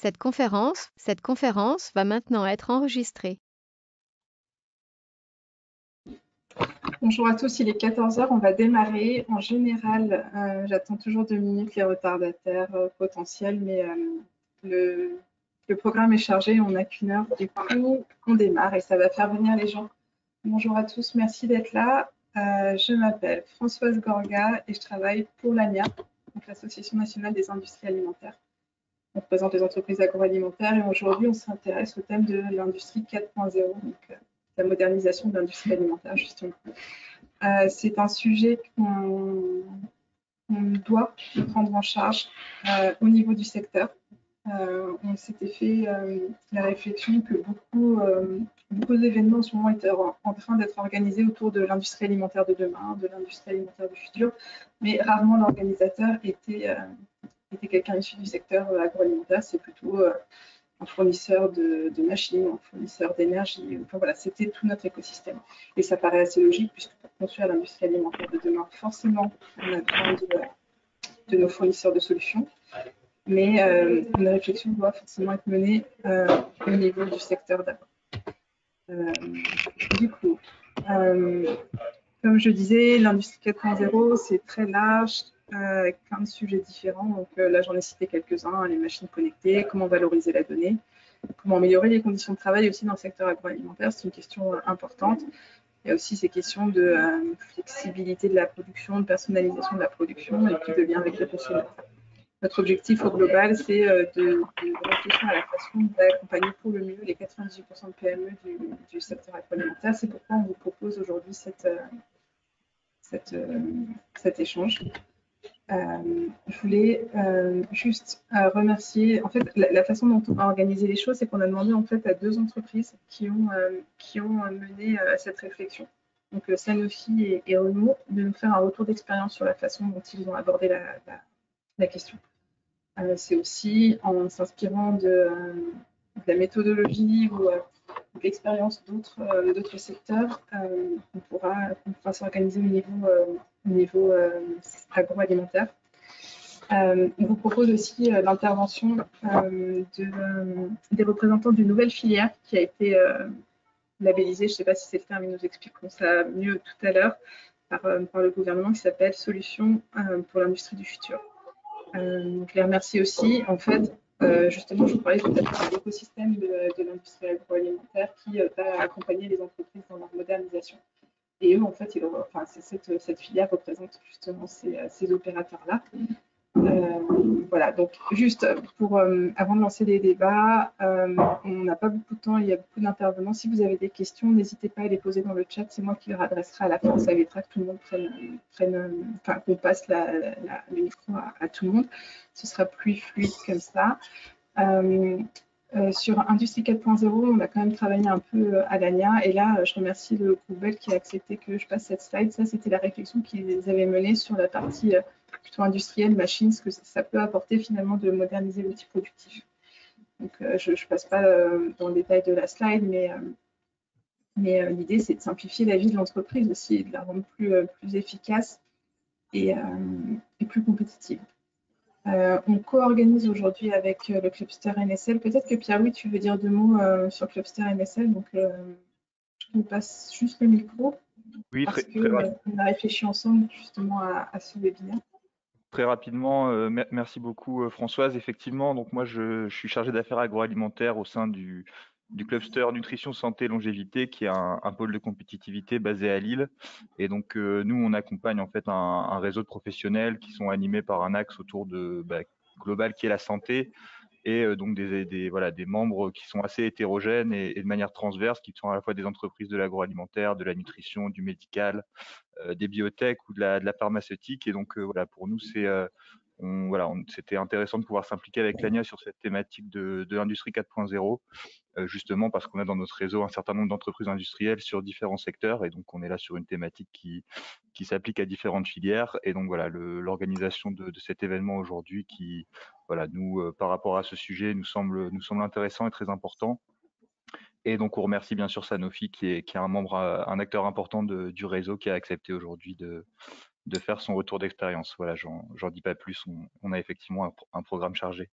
Cette conférence va maintenant être enregistrée. Bonjour à tous, il est 14 heures, on va démarrer. En général, j'attends toujours 2 minutes les retardataires potentiels, mais le programme est chargé, on n'a qu'1 heure, du coup, on démarre et ça va faire venir les gens. Bonjour à tous, merci d'être là. Je m'appelle Françoise Gorga et je travaille pour l'ANIA, donc l'Association nationale des industries alimentaires. On représente les entreprises agroalimentaires et aujourd'hui, on s'intéresse au thème de l'industrie 4.0, donc la modernisation de l'industrie alimentaire, justement. C'est un sujet qu'on doit prendre en charge au niveau du secteur. On s'était fait la réflexion que beaucoup d'événements en ce moment étaient en train d'être organisés autour de l'industrie alimentaire de demain, de l'industrie alimentaire du futur, mais rarement l'organisateur était quelqu'un issu du secteur agroalimentaire. C'est plutôt un fournisseur de machines, un fournisseur d'énergie. Enfin, voilà, c'était tout notre écosystème. Et ça paraît assez logique, puisque pour construire l'industrie alimentaire de demain, forcément, on a besoin de nos fournisseurs de solutions. Mais une réflexion doit forcément être menée au niveau du secteur d'abord. Du coup, comme je disais, l'industrie 4.0, c'est très large, avec plein de sujets différents. Donc là, j'en ai cité quelques-uns, les machines connectées, comment valoriser la donnée, comment améliorer les conditions de travail aussi dans le secteur agroalimentaire, c'est une question importante. Il y a aussi ces questions de flexibilité de la production, de personnalisation de la production et qui devient avec le consommateur. Notre objectif au global, c'est de réfléchir à la façon d'accompagner pour le mieux les 98% de PME du secteur agroalimentaire. C'est pourquoi on vous propose aujourd'hui cet échange. Je voulais juste remercier. En fait, la façon dont on a organisé les choses, c'est qu'on a demandé en fait à 2 entreprises qui ont mené cette réflexion. Donc Sanofi et Renault, de nous faire un retour d'expérience sur la façon dont ils ont abordé la question. C'est aussi en s'inspirant de la méthodologie ou de l'expérience d'autres secteurs qu'on pourra s'organiser au niveau agroalimentaire. On vous propose aussi l'intervention des représentants d'une nouvelle filière qui a été labellisée, je ne sais pas si c'est le terme, ils nous expliqueront ça mieux tout à l'heure, par le gouvernement, qui s'appelle Solutions pour l'industrie du futur. Donc, je les remercie aussi. En fait, justement, je vous parlais peut-être de l'écosystème de l'industrie agroalimentaire qui va accompagner les entreprises dans leur modernisation. Et eux, en fait, cette filière représente justement ces opérateurs-là. Voilà, donc juste pour avant de lancer les débats, on n'a pas beaucoup de temps, il y a beaucoup d'intervenants. Si vous avez des questions, n'hésitez pas à les poser dans le chat, c'est moi qui leur adresserai à la fin. Ça évitera que tout le monde qu'on passe le micro à tout le monde. Ce sera plus fluide comme ça. Sur Industrie 4.0, on a quand même travaillé un peu à l'ANIA. Et là, je remercie le groupe Bell qui a accepté que je passe cette slide. Ça, c'était la réflexion qu'ils avaient menée sur la partie plutôt industrielle, machine, ce que ça peut apporter finalement de moderniser l'outil productif. Donc, je ne passe pas dans le détail de la slide, mais l'idée, c'est de simplifier la vie de l'entreprise aussi et de la rendre plus efficace et plus compétitive. On co-organise aujourd'hui avec le Clubster NSL. Peut-être que Pierre-Louis, tu veux dire 2 mots sur Clubster NSL. Donc, je vous passe juste le micro Oui, parce qu'on a réfléchi ensemble justement à ce webinaire. Très rapidement, merci beaucoup Françoise. Effectivement, donc moi je suis chargé d'affaires agroalimentaires au sein du cluster nutrition, santé, longévité, qui est un pôle de compétitivité basé à Lille. Et donc nous, on accompagne en fait un réseau de professionnels qui sont animés par un axe autour de global qui est la santé, et donc des membres qui sont assez hétérogènes et de manière transverse, qui sont à la fois des entreprises de l'agroalimentaire, de la nutrition, du médical, des biotech ou de la pharmaceutique. Et donc voilà, pour nous c'était intéressant de pouvoir s'impliquer avec l'ANIA sur cette thématique de l'industrie 4.0, justement parce qu'on a dans notre réseau un certain nombre d'entreprises industrielles sur différents secteurs, et donc on est là sur une thématique qui s'applique à différentes filières. Et donc voilà, l'organisation de cet événement aujourd'hui qui, voilà, nous, par rapport à ce sujet, nous semble intéressant et très important. Et donc, on remercie bien sûr Sanofi, qui est un acteur important du réseau, qui a accepté aujourd'hui de faire son retour d'expérience. Voilà, j'en dis pas plus. On a effectivement un programme chargé.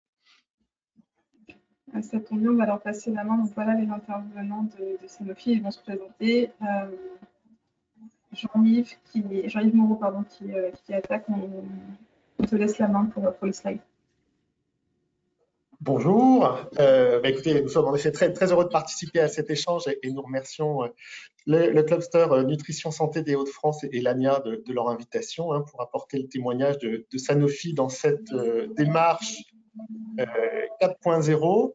Ça tombe bien, on va leur passer la main. Donc voilà les intervenants de Sanofi, ils vont se présenter. Jean-Yves Moreau, pardon, qui attaque. On te laisse la main pour le slide. Bonjour. Écoutez, nous sommes en effet très, très heureux de participer à cet échange et nous remercions le cluster Nutrition Santé des Hauts-de-France et l'ANIA de leur invitation pour apporter le témoignage de Sanofi dans cette démarche 4.0.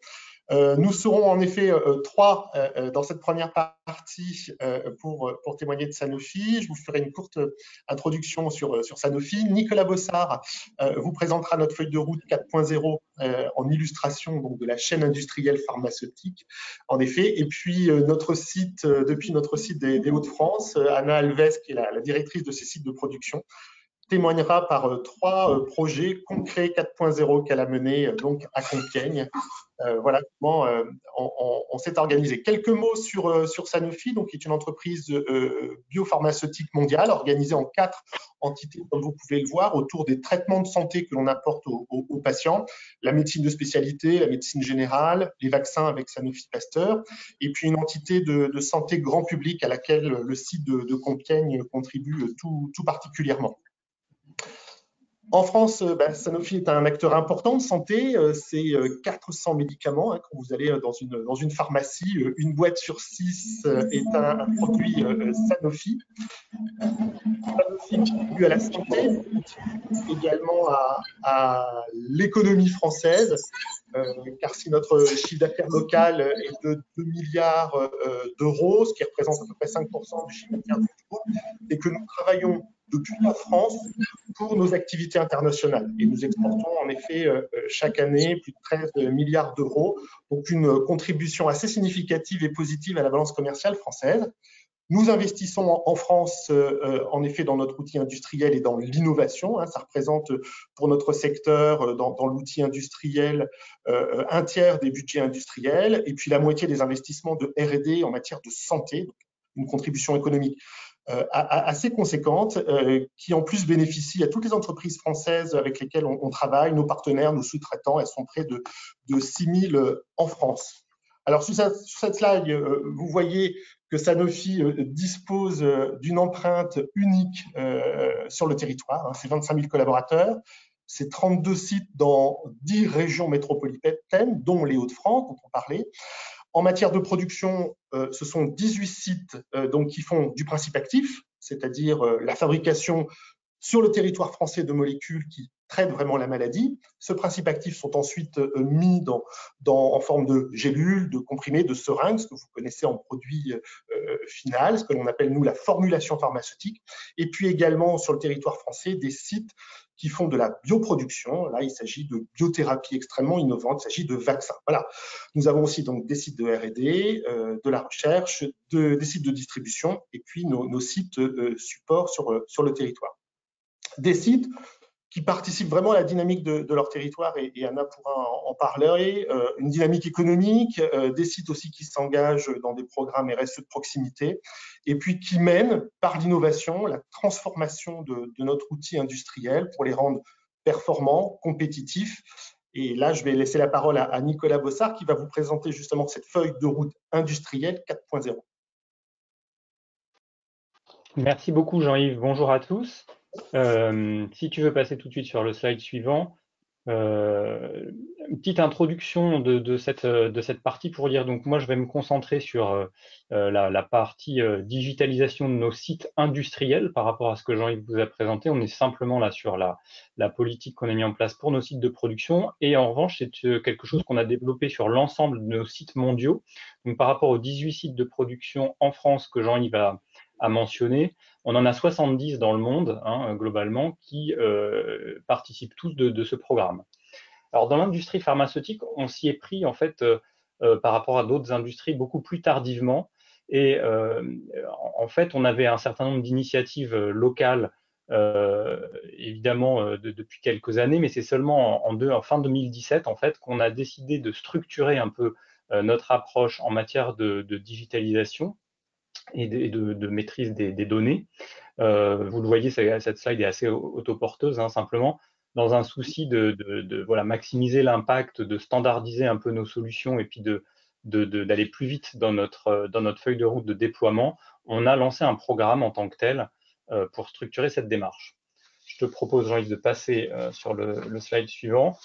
Nous serons en effet trois dans cette première partie pour témoigner de Sanofi. Je vous ferai une courte introduction sur Sanofi. Nicolas Bossard vous présentera notre feuille de route 4.0 en illustration donc, de la chaîne industrielle pharmaceutique, en effet. Et puis, depuis notre site des Hauts-de-France, Anna Alves, qui est la directrice de ces sites de production, témoignera par trois projets concrets 4.0 qu'elle a menés donc à Compiègne. Voilà comment on s'est organisé. Quelques mots sur Sanofi, donc, qui est une entreprise biopharmaceutique mondiale organisée en 4 entités, comme vous pouvez le voir, autour des traitements de santé que l'on apporte aux patients, la médecine de spécialité, la médecine générale, les vaccins avec Sanofi Pasteur, et puis une entité de santé grand public à laquelle le site de Compiègne contribue tout particulièrement. En France, Sanofi est un acteur important de santé. C'est 400 médicaments. Quand vous allez dans une pharmacie, une boîte sur 6 est un produit Sanofi. Sanofi contribue à la santé, également à l'économie française, car si notre chiffre d'affaires local est de 2 milliards d'euros, ce qui représente à peu près 5% du chiffre d'affaires du groupe, et que nous travaillons depuis la France pour nos activités internationales. Et nous exportons en effet chaque année plus de 13 milliards d'euros, donc une contribution assez significative et positive à la balance commerciale française. Nous investissons en France, en effet, dans notre outil industriel et dans l'innovation. Ça représente pour notre secteur, dans l'outil industriel, un tiers des budgets industriels et puis la moitié des investissements de R&D en matière de santé, donc une contribution économique assez conséquente, qui en plus bénéficie à toutes les entreprises françaises avec lesquelles on travaille, nos partenaires, nos sous-traitants. Elles sont près de 6 000 en France. Alors sur cette slide, vous voyez que Sanofi dispose d'une empreinte unique sur le territoire. C'est 25 000 collaborateurs, c'est 32 sites dans 10 régions métropolitaines, dont les Hauts-de-France, dont on parlait. En matière de production, ce sont 18 sites donc, qui font du principe actif, c'est-à-dire la fabrication sur le territoire français de molécules qui traitent vraiment la maladie. Ce principe actif sont ensuite mis en forme de gélules, de comprimés, de seringues, ce que vous connaissez en produit final, ce que l'on appelle, nous, la formulation pharmaceutique. Et puis également, sur le territoire français, des sites qui font de la bioproduction. Là, il s'agit de biothérapie extrêmement innovante, il s'agit de vaccins. Voilà. Nous avons aussi donc des sites de R&D, de la recherche, des sites de distribution et puis nos sites support sur le territoire. Des sites qui participent vraiment à la dynamique de leur territoire, et Anna pourra en parler, une dynamique économique, des sites aussi qui s'engagent dans des programmes RSE de proximité, et puis qui mènent par l'innovation la transformation de notre outil industriel pour les rendre performants, compétitifs. Et là, je vais laisser la parole à Nicolas Bossard qui va vous présenter justement cette feuille de route industrielle 4.0. Merci beaucoup Jean-Yves, bonjour à tous. Si tu veux passer tout de suite sur le slide suivant, une petite introduction de cette partie pour dire, donc moi je vais me concentrer sur la partie digitalisation de nos sites industriels par rapport à ce que Jean-Yves vous a présenté. On est simplement là sur la politique qu'on a mis en place pour nos sites de production, et en revanche c'est quelque chose qu'on a développé sur l'ensemble de nos sites mondiaux. Donc par rapport aux 18 sites de production en France que Jean-Yves a mentionné, on en a 70 dans le monde, globalement, qui participent tous de ce programme. Alors, dans l'industrie pharmaceutique, on s'y est pris, en fait, par rapport à d'autres industries, beaucoup plus tardivement. Et en fait, on avait un certain nombre d'initiatives locales, évidemment, depuis quelques années, mais c'est seulement en fin 2017, en fait, qu'on a décidé de structurer un peu notre approche en matière de digitalisation et de maîtrise des données. Vous le voyez, cette slide est assez autoporteuse, simplement. dans un souci voilà, maximiser l'impact, de standardiser un peu nos solutions et puis d'aller plus vite dans notre feuille de route de déploiement, on a lancé un programme en tant que tel pour structurer cette démarche. Je te propose, Jean-Yves, de passer sur le slide suivant.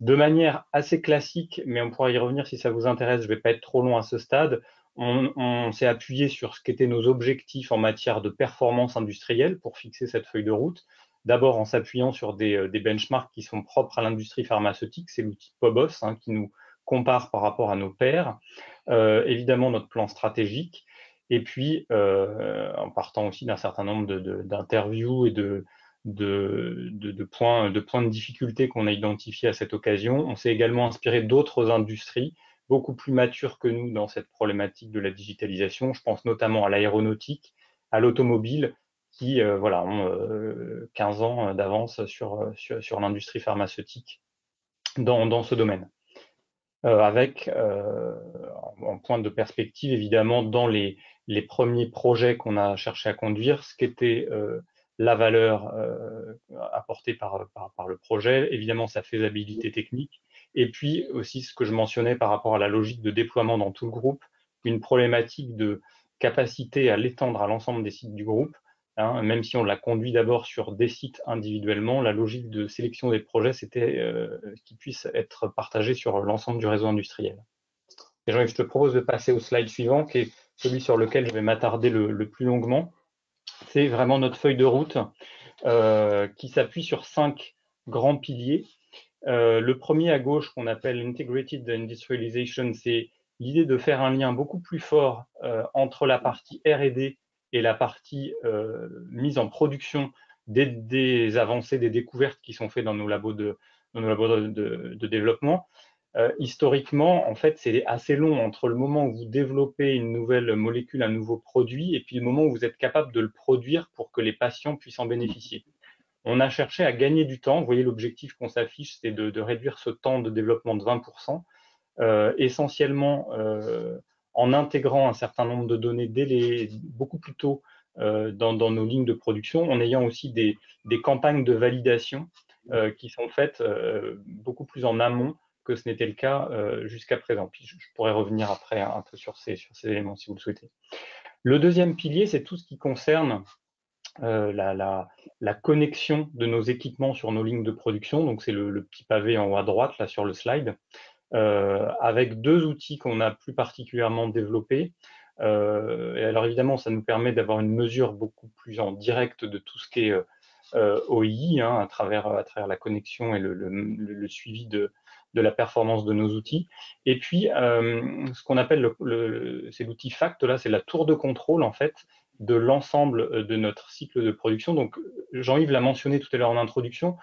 De manière assez classique, mais on pourra y revenir si ça vous intéresse, je ne vais pas être trop long à ce stade, on s'est appuyé sur ce qu'étaient nos objectifs en matière de performance industrielle pour fixer cette feuille de route. D'abord en s'appuyant sur des benchmarks qui sont propres à l'industrie pharmaceutique, c'est l'outil POBOS qui nous compare par rapport à nos pairs. Évidemment, notre plan stratégique, et puis en partant aussi d'un certain nombre d'interviews et de points de difficulté qu'on a identifiés à cette occasion. On s'est également inspiré d'autres industries beaucoup plus matures que nous dans cette problématique de la digitalisation. Je pense notamment à l'aéronautique, à l'automobile, qui voilà, ont 15 ans d'avance sur l'industrie pharmaceutique dans ce domaine. Avec, en point de perspective, évidemment, dans les premiers projets qu'on a cherché à conduire, ce qu'était la valeur apportée par le projet, évidemment sa faisabilité technique, et puis aussi ce que je mentionnais par rapport à la logique de déploiement dans tout le groupe, une problématique de capacité à l'étendre à l'ensemble des sites du groupe. Même si on l'a conduit d'abord sur des sites individuellement, la logique de sélection des projets, c'était qu'ils puissent être partagés sur l'ensemble du réseau industriel. Et Jean-Yves, je te propose de passer au slide suivant, qui est celui sur lequel je vais m'attarder le plus longuement. C'est vraiment notre feuille de route qui s'appuie sur 5 grands piliers. Le premier à gauche, qu'on appelle Integrated Industrialization, c'est l'idée de faire un lien beaucoup plus fort entre la partie R&D et la partie mise en production des avancées, des découvertes qui sont faites dans nos labos de développement. Historiquement, en fait, c'est assez long entre le moment où vous développez une nouvelle molécule, un nouveau produit, et puis le moment où vous êtes capable de le produire pour que les patients puissent en bénéficier. On a cherché à gagner du temps. Vous voyez, l'objectif qu'on s'affiche, c'est de réduire ce temps de développement de 20%, essentiellement en intégrant un certain nombre de données beaucoup plus tôt dans nos lignes de production, en ayant aussi des campagnes de validation qui sont faites beaucoup plus en amont que ce n'était le cas jusqu'à présent. Puis je pourrais revenir après un peu sur ces éléments si vous le souhaitez. Le deuxième pilier, c'est tout ce qui concerne la connexion de nos équipements sur nos lignes de production. Donc c'est le petit pavé en haut à droite là sur le slide, avec 2 outils qu'on a plus particulièrement développés. Et alors évidemment, ça nous permet d'avoir une mesure beaucoup plus en direct de tout ce qui est OII, à travers la connexion et le suivi de la performance de nos outils. Et puis, ce qu'on appelle c'est l'outil FACT, là, c'est la tour de contrôle, en fait, de l'ensemble de notre cycle de production. Donc, Jean-Yves l'a mentionné tout à l'heure en introduction.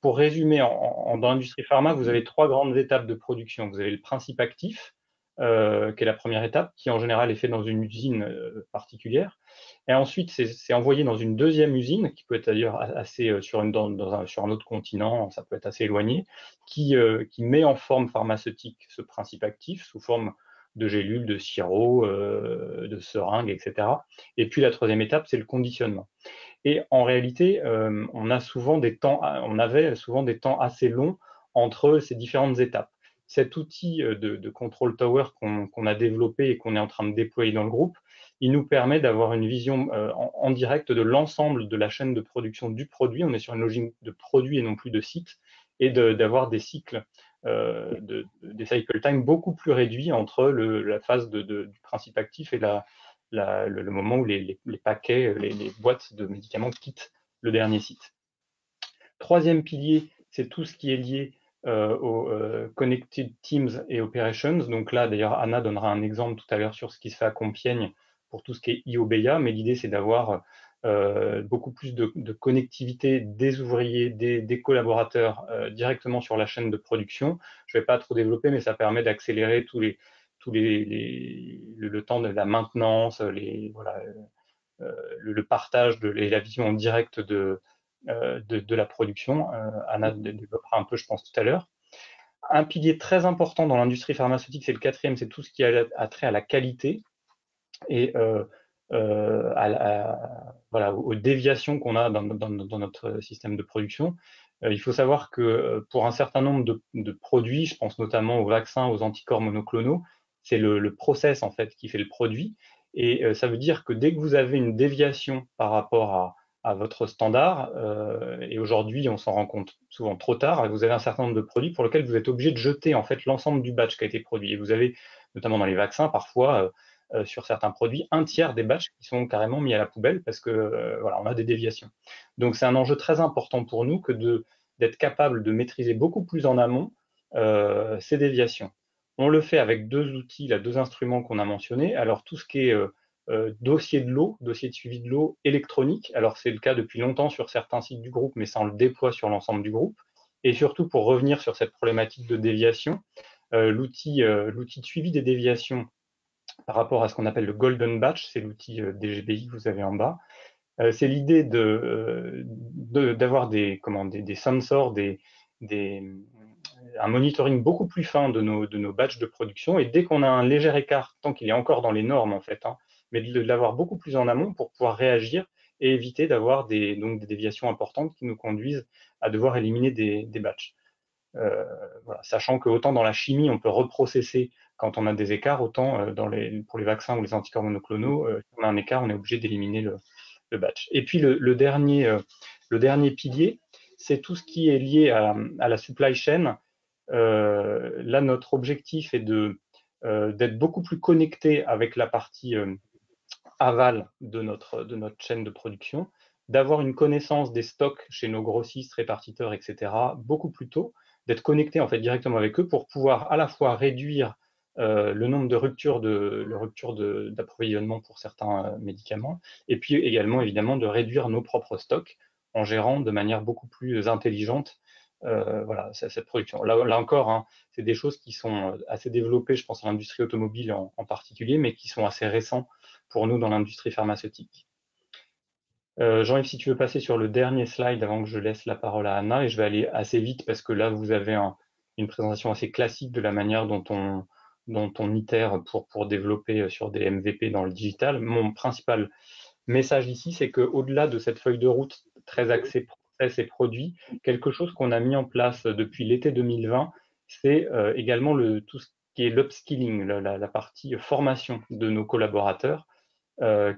Pour résumer, dans l'industrie pharma, vous avez 3 grandes étapes de production. Vous avez le principe actif, qui est la première étape, qui en général est fait dans une usine particulière. Et ensuite, c'est envoyé dans une deuxième usine, qui peut être d'ailleurs assez sur un autre continent, ça peut être assez éloigné, qui met en forme pharmaceutique ce principe actif sous forme de gélules, de sirop, de seringues, etc. Et puis la troisième étape, c'est le conditionnement. Et en réalité, on avait souvent des temps assez longs entre ces différentes étapes. Cet outil de Control Tower qu'on a développé et qu'on est en train de déployer dans le groupe, il nous permet d'avoir une vision en direct de l'ensemble de la chaîne de production du produit. On est sur une logique de produit et non plus de site, et d'avoir des cycles, des cycle time beaucoup plus réduits entre la phase du principe actif et le moment où les paquets, les boîtes de médicaments quittent le dernier site. Troisième pilier, c'est tout ce qui est lié aux Connected Teams et Operations. Donc là, d'ailleurs, Anna donnera un exemple tout à l'heure sur ce qui se fait à Compiègne pour tout ce qui est IOBEA, mais l'idée, c'est d'avoir beaucoup plus de connectivité des ouvriers, des collaborateurs directement sur la chaîne de production. Je ne vais pas trop développer, mais ça permet d'accélérer le temps de la maintenance, le partage et la vision en direct de la production. Anna développera un peu, je pense, tout à l'heure. Un pilier très important dans l'industrie pharmaceutique, c'est le quatrième, c'est tout ce qui a trait à la qualité et aux déviations qu'on a dans notre système de production. Il faut savoir que pour un certain nombre de produits, je pense notamment aux vaccins, aux anticorps monoclonaux, c'est le process en fait qui fait le produit. Et ça veut dire que dès que vous avez une déviation par rapport à votre standard, et aujourd'hui on s'en rend compte souvent trop tard, vous avez un certain nombre de produits pour lesquels vous êtes obligé de jeter en fait l'ensemble du batch qui a été produit. Et vous avez, notamment dans les vaccins, parfois sur certains produits, un tiers des batchs qui sont carrément mis à la poubelle parce que voilà, on a des déviations. Donc c'est un enjeu très important pour nous que d'être capable de maîtriser beaucoup plus en amont ces déviations. On le fait avec deux outils, là, deux instruments qu'on a mentionnés. Alors tout ce qui est dossier de l'eau, dossier de suivi de l'eau électronique. Alors c'est le cas depuis longtemps sur certains sites du groupe, mais ça on le déploie sur l'ensemble du groupe. Et surtout pour revenir sur cette problématique de déviation, l'outil de suivi des déviations par rapport à ce qu'on appelle le Golden Batch, c'est l'outil DGBI que vous avez en bas. C'est l'idée d'avoir des sensors, un monitoring beaucoup plus fin de nos batchs de production. Et dès qu'on a un léger écart, tant qu'il est encore dans les normes en fait, mais de l'avoir beaucoup plus en amont pour pouvoir réagir et éviter d'avoir des déviations importantes qui nous conduisent à devoir éliminer des batchs. Voilà, sachant que autant dans la chimie, on peut reprocesser quand on a des écarts, autant pour les vaccins ou les anticorps monoclonaux, si on a un écart, on est obligé d'éliminer le batch. Et puis le dernier pilier, c'est tout ce qui est lié à la supply chain. Là, notre objectif est d'être beaucoup plus connecté avec la partie aval de notre chaîne de production, d'avoir une connaissance des stocks chez nos grossistes, répartiteurs, etc., beaucoup plus tôt, d'être connecté en fait directement avec eux pour pouvoir à la fois réduire le nombre de ruptures d'approvisionnement pour certains médicaments, et puis également évidemment de réduire nos propres stocks en gérant de manière beaucoup plus intelligente voilà, cette production. Là encore, c'est des choses qui sont assez développées, je pense à l'industrie automobile en particulier, mais qui sont assez récents pour nous dans l'industrie pharmaceutique. Jean-Yves, si tu veux passer sur le dernier slide avant que je laisse la parole à Anna, et je vais aller assez vite parce que là, vous avez une présentation assez classique de la manière dont on itère pour développer sur des MVP dans le digital. Mon principal message ici, c'est qu'au-delà de cette feuille de route très axée process et produits, quelque chose qu'on a mis en place depuis l'été 2020, c'est également tout ce qui est l'upskilling, la partie formation de nos collaborateurs,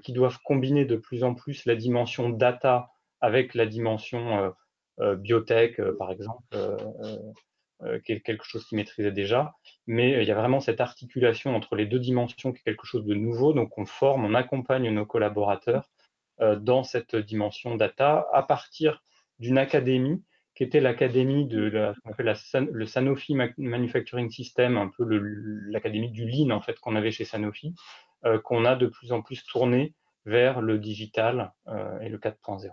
qui doivent combiner de plus en plus la dimension data avec la dimension biotech, par exemple, qui est quelque chose qu'ils maîtrisaient déjà. Mais il y a vraiment cette articulation entre les deux dimensions qui est quelque chose de nouveau. Donc, on accompagne nos collaborateurs dans cette dimension data à partir d'une académie qui était l'académie qu'on appelle le Sanofi Manufacturing System, un peu l'académie du Lean en fait qu'on avait chez Sanofi, qu'on a de plus en plus tourné vers le digital et le 4.0.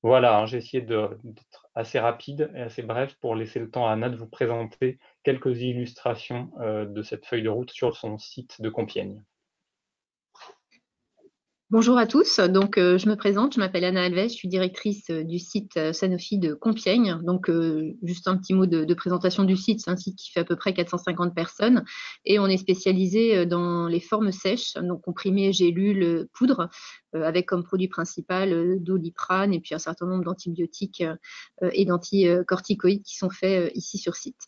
Voilà, j'ai essayé d'être assez rapide et assez bref pour laisser le temps à Anna de vous présenter quelques illustrations de cette feuille de route sur son site de Compiègne. Bonjour à tous, donc je me présente, je m'appelle Anna Alves, je suis directrice du site Sanofi de Compiègne. Donc juste un petit mot de présentation du site, c'est un site qui fait à peu près 450 personnes et on est spécialisé dans les formes sèches, donc comprimés, gélules, poudres, avec comme produit principal Doliprane et puis un certain nombre d'antibiotiques et d'anticorticoïdes qui sont faits ici sur site.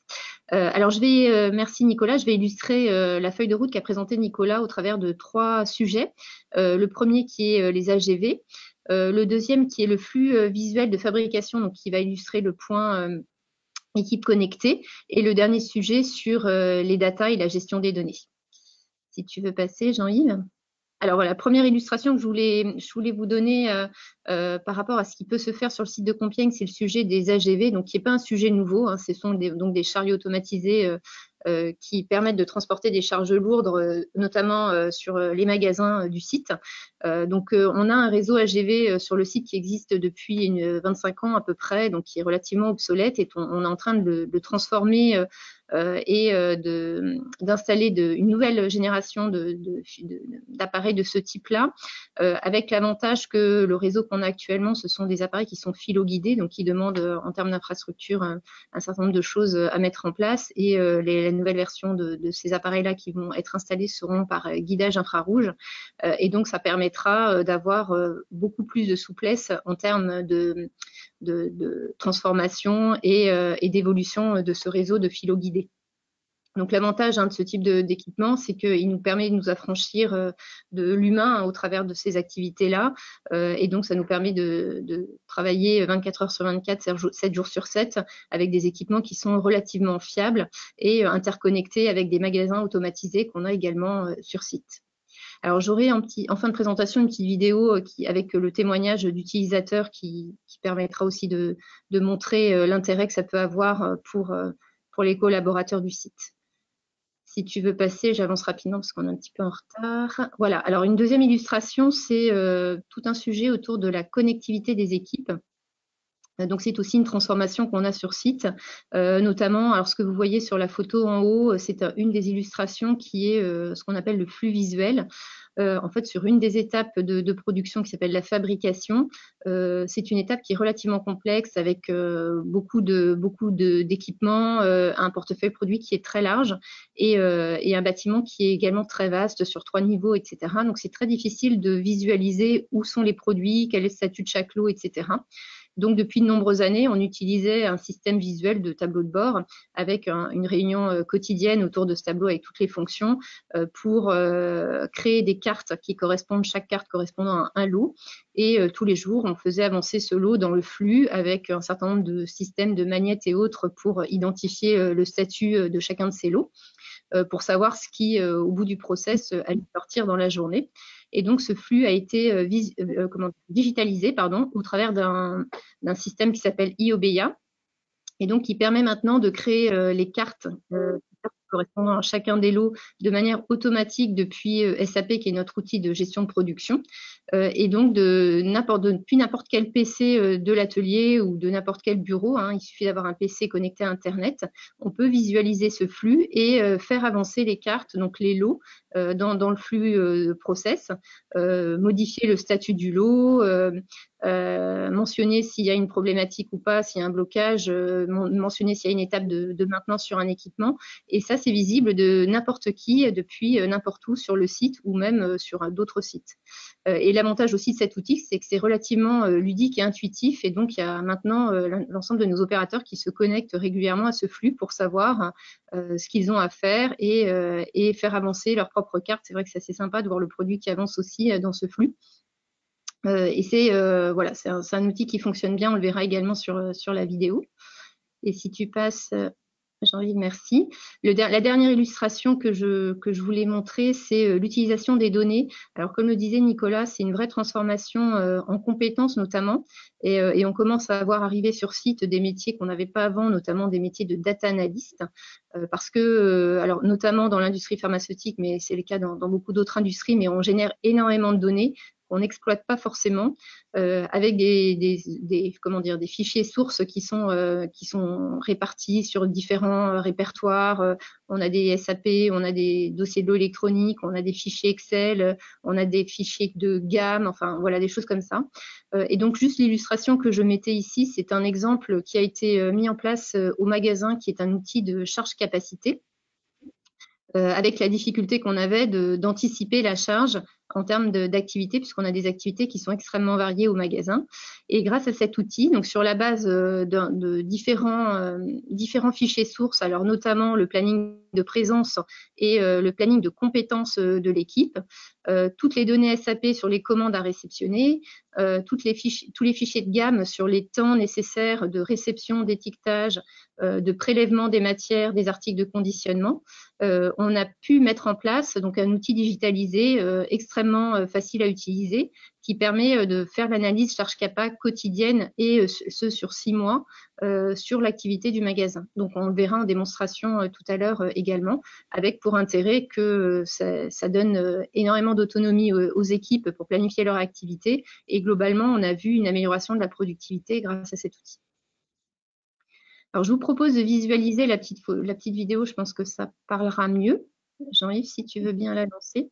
Alors merci Nicolas, je vais illustrer la feuille de route qu'a présentée Nicolas au travers de 3 sujets. Le premier qui est les AGV, le deuxième qui est le flux visuel de fabrication, donc qui va illustrer le point équipe connectée, et le dernier sujet sur les data et la gestion des données. Si tu veux passer, Jean-Yves. Alors voilà, première illustration que je voulais vous donner par rapport à ce qui peut se faire sur le site de Compiègne, c'est le sujet des AGV, donc qui n'est pas un sujet nouveau, ce sont donc des chariots automatisés qui permettent de transporter des charges lourdes, notamment sur les magasins du site. Donc on a un réseau AGV sur le site qui existe depuis 25 ans à peu près, donc qui est relativement obsolète, et on est en train de le transformer et d'installer une nouvelle génération d'appareils de ce type-là, avec l'avantage que le réseau qu'on a actuellement, ce sont des appareils qui sont philo-guidés, donc qui demandent en termes d'infrastructure un certain nombre de choses à mettre en place, et la nouvelle version de ces appareils-là qui vont être installés seront par guidage infrarouge, et donc ça permettra d'avoir beaucoup plus de souplesse en termes de transformation et d'évolution de ce réseau de philo guidés. Donc l'avantage de ce type d'équipement, c'est qu'il nous permet de nous affranchir de l'humain au travers de ces activités-là. Et donc ça nous permet de travailler 24 heures sur 24, 7 jours sur 7, avec des équipements qui sont relativement fiables et interconnectés avec des magasins automatisés qu'on a également sur site. Alors j'aurai en fin de présentation une petite vidéo avec le témoignage d'utilisateurs qui permettra aussi de montrer l'intérêt que ça peut avoir pour les collaborateurs du site. Si tu veux passer, j'avance rapidement parce qu'on est un petit peu en retard. Voilà, alors une deuxième illustration, c'est tout un sujet autour de la connectivité des équipes. Donc, c'est aussi une transformation qu'on a sur site, notamment, alors ce que vous voyez sur la photo en haut, c'est une des illustrations qui est ce qu'on appelle le flux visuel. En fait, sur une des étapes de production qui s'appelle la fabrication, c'est une étape qui est relativement complexe avec beaucoup d'équipements, un portefeuille produit qui est très large et un bâtiment qui est également très vaste sur 3 niveaux, etc. Donc, c'est très difficile de visualiser où sont les produits, quel est le statut de chaque lot, etc. Donc, depuis de nombreuses années, on utilisait un système visuel de tableau de bord avec une réunion quotidienne autour de ce tableau avec toutes les fonctions pour créer des cartes qui correspondent, chaque carte correspondant à un lot. Et tous les jours, on faisait avancer ce lot dans le flux avec un certain nombre de systèmes de magnettes et autres pour identifier le statut de chacun de ces lots, pour savoir ce qui, au bout du process, allait sortir dans la journée. Et donc, ce flux a été digitalisé au travers d'un système qui s'appelle IOBEA, et donc qui permet maintenant de créer les cartes correspondant à chacun des lots de manière automatique depuis SAP, qui est notre outil de gestion de production, et donc depuis n'importe quel PC de l'atelier ou de n'importe quel bureau, hein, il suffit d'avoir un PC connecté à Internet, on peut visualiser ce flux et faire avancer les cartes, donc les lots, dans le flux process, modifier le statut du lot, mentionner s'il y a une problématique ou pas, s'il y a un blocage, mentionner s'il y a une étape de maintenance sur un équipement. Et ça, c'est visible de n'importe qui, depuis n'importe où sur le site ou même sur d'autres sites. Et l'avantage aussi de cet outil, c'est que c'est relativement ludique et intuitif. Et donc, il y a maintenant l'ensemble de nos opérateurs qui se connectent régulièrement à ce flux pour savoir ce qu'ils ont à faire et faire avancer leur propre carte. C'est vrai que c'est assez sympa de voir le produit qui avance aussi dans ce flux. Et c'est voilà, c'est un outil qui fonctionne bien, on le verra également sur la vidéo. Et si tu passes, Jean-Yves, merci. La dernière illustration que je voulais montrer, c'est l'utilisation des données. Alors, comme le disait Nicolas, c'est une vraie transformation en compétences notamment, et on commence à voir arriver sur site des métiers qu'on n'avait pas avant, notamment des métiers de data analyst, parce que, alors notamment dans l'industrie pharmaceutique, mais c'est le cas dans beaucoup d'autres industries, mais on génère énormément de données qu'on n'exploite pas forcément, avec des fichiers sources qui sont répartis sur différents répertoires. On a des SAP, on a des dossiers de l'eau électronique, on a des fichiers Excel, on a des fichiers de gamme, enfin voilà, des choses comme ça. Et donc juste l'illustration que je mettais ici, c'est un exemple qui a été mis en place au magasin, qui est un outil de charge capacité, avec la difficulté qu'on avait d'anticiper la charge en termes d'activités, puisqu'on a des activités qui sont extrêmement variées au magasin. Et grâce à cet outil, donc sur la base de différents fichiers sources, alors notamment le planning de présence et le planning de compétences de l'équipe, toutes les données SAP sur les commandes à réceptionner, tous les fichiers de gamme sur les temps nécessaires de réception, d'étiquetage, de prélèvement des matières, des articles de conditionnement, on a pu mettre en place donc un outil digitalisé extrêmement facile à utiliser, qui permet de faire l'analyse charge capa quotidienne, et ce sur 6 mois, sur l'activité du magasin. Donc on le verra en démonstration tout à l'heure également, avec pour intérêt que ça donne énormément d'autonomie aux équipes pour planifier leur activité, et globalement on a vu une amélioration de la productivité grâce à cet outil. Alors je vous propose de visualiser la petite vidéo, je pense que ça parlera mieux. Jean-Yves, si tu veux bien la lancer.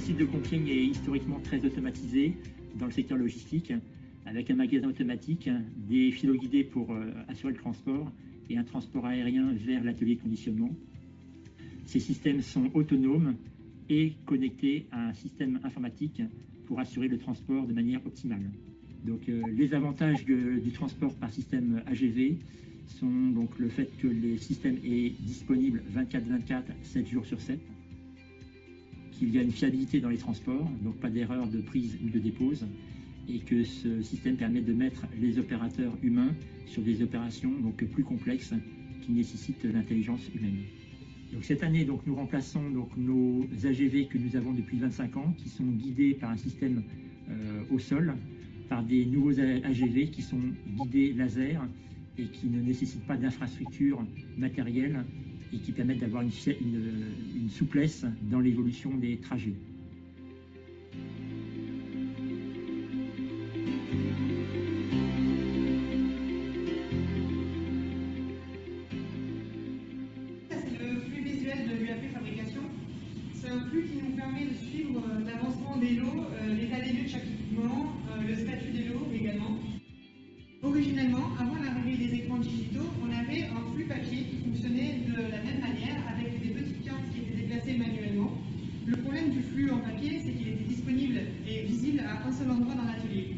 site de Compiègne est historiquement très automatisé dans le secteur logistique, avec un magasin automatique, des filos guidés pour assurer le transport et un transport aérien vers l'atelier de conditionnement. Ces systèmes sont autonomes et connectés à un système informatique pour assurer le transport de manière optimale. Donc, les avantages du transport par système AGV sont donc le fait que le système est disponible 24/24, 7 jours sur 7, qu'il y a une fiabilité dans les transports, donc pas d'erreur de prise ou de dépose, et que ce système permet de mettre les opérateurs humains sur des opérations donc plus complexes qui nécessitent l'intelligence humaine. Donc cette année, donc, nous remplaçons donc nos AGV que nous avons depuis 25 ans, qui sont guidés par un système au sol, par des nouveaux AGV qui sont guidés laser et qui ne nécessitent pas d'infrastructure matérielle et qui permettent d'avoir une souplesse dans l'évolution des trajets. C'est un flux qui nous permet de suivre l'avancement des lots, l'état des lieux de chaque équipement, le statut des lots également. Originellement, avant l'arrivée des écrans digitaux, on avait un flux papier qui fonctionnait de la même manière avec des petites cartes qui étaient déplacées manuellement. Le problème du flux en papier, c'est qu'il était disponible et visible à un seul endroit dans l'atelier.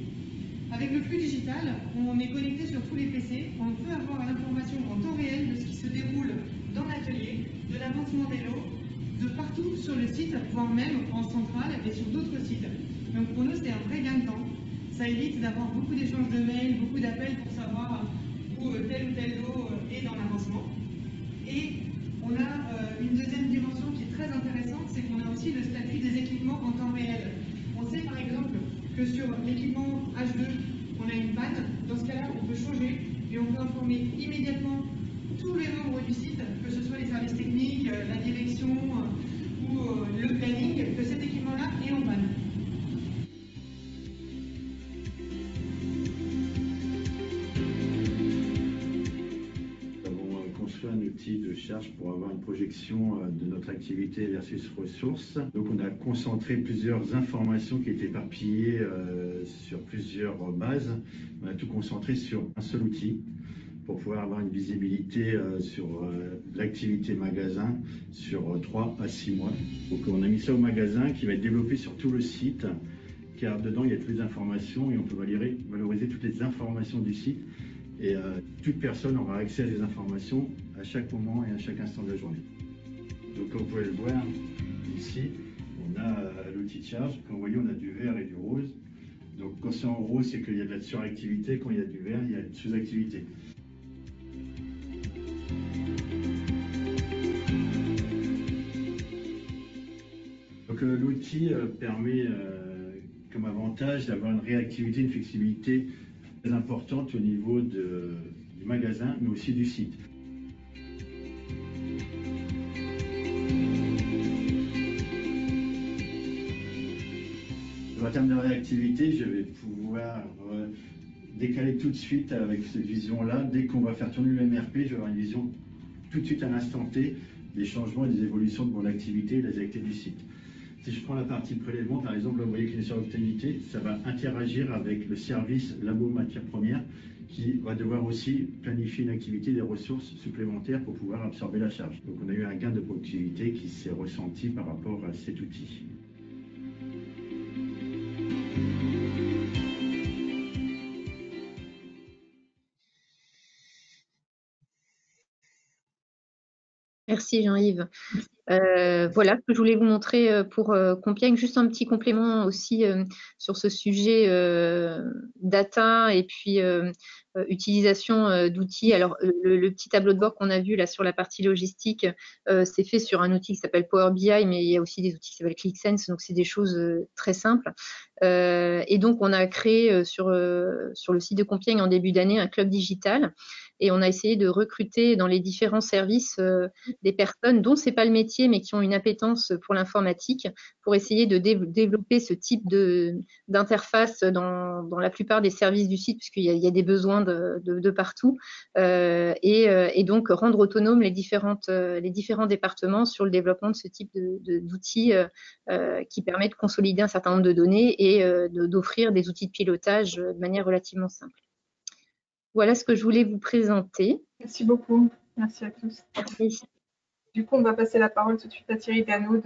Avec le flux digital, on est connecté sur tous les PC, on peut avoir l'information en temps réel de ce qui se déroule dans l'atelier, de l'avancement des lots, de partout sur le site, voire même en centrale et sur d'autres sites. Donc pour nous, c'est un vrai gain de temps. Ça évite d'avoir beaucoup d'échanges de mails, beaucoup d'appels pour savoir où tel ou tel lot est dans l'avancement. Et on a une deuxième dimension qui est très intéressante, c'est qu'on a aussi le statut des équipements en temps réel. On sait par exemple que sur l'équipement H2, on a une panne. Dans ce cas-là, on peut changer et on peut informer immédiatement tous les membres du site, que ce soit les services techniques, la direction ou le planning, que cet équipement-là est en panne. Nous avons construit un outil de charge pour avoir une projection de notre activité versus ressources. Donc on a concentré plusieurs informations qui étaient éparpillées sur plusieurs bases. On a tout concentré sur un seul outil, pour pouvoir avoir une visibilité sur l'activité magasin sur 3 à 6 mois. Donc on a mis ça au magasin qui va être développé sur tout le site, car dedans il y a toutes les informations et on peut valoriser toutes les informations du site. Et toute personne aura accès à ces informations à chaque moment et à chaque instant de la journée. Donc comme vous pouvez le voir ici, on a l'outil de charge. Comme vous voyez, on a du vert et du rose. Donc quand c'est en rose, c'est qu'il y a de la suractivité. Quand il y a du vert, il y a une sous-activité. Donc l'outil permet comme avantage d'avoir une réactivité, une flexibilité très importante au niveau du magasin, mais aussi du site. En termes de réactivité, je vais pouvoir décaler tout de suite avec cette vision-là. Dès qu'on va faire tourner le MRP, je vais avoir une vision tout de suite à l'instant T des changements et des évolutions de mon activité et des activités du site. Si je prends la partie prélèvement, par exemple, là, vous voyez qu'il est sur l'activité, ça va interagir avec le service labo matières premières qui va devoir aussi planifier une activité des ressources supplémentaires pour pouvoir absorber la charge. Donc on a eu un gain de productivité qui s'est ressenti par rapport à cet outil. Merci Jean-Yves. Voilà ce que je voulais vous montrer pour Compiègne. Juste un petit complément aussi sur ce sujet data et puis utilisation d'outils. Alors, le petit tableau de bord qu'on a vu là sur la partie logistique, c'est fait sur un outil qui s'appelle Power BI, mais il y a aussi des outils qui s'appellent ClickSense, donc c'est des choses très simples. Et donc, on a créé sur le site de Compiègne en début d'année un club digital et on a essayé de recruter dans les différents services des personnes dont c'est pas le métier, mais qui ont une appétence pour l'informatique, pour essayer de développer ce type d'interface dans la plupart des services du site, puisqu'il y a des besoins de partout, et donc rendre autonomes les différents départements sur le développement de ce type d'outils qui permet de consolider un certain nombre de données et d'offrir des outils de pilotage de manière relativement simple. Voilà ce que je voulais vous présenter. Merci beaucoup. Merci à tous. Merci. Du coup, on va passer la parole tout de suite à Thierry Dano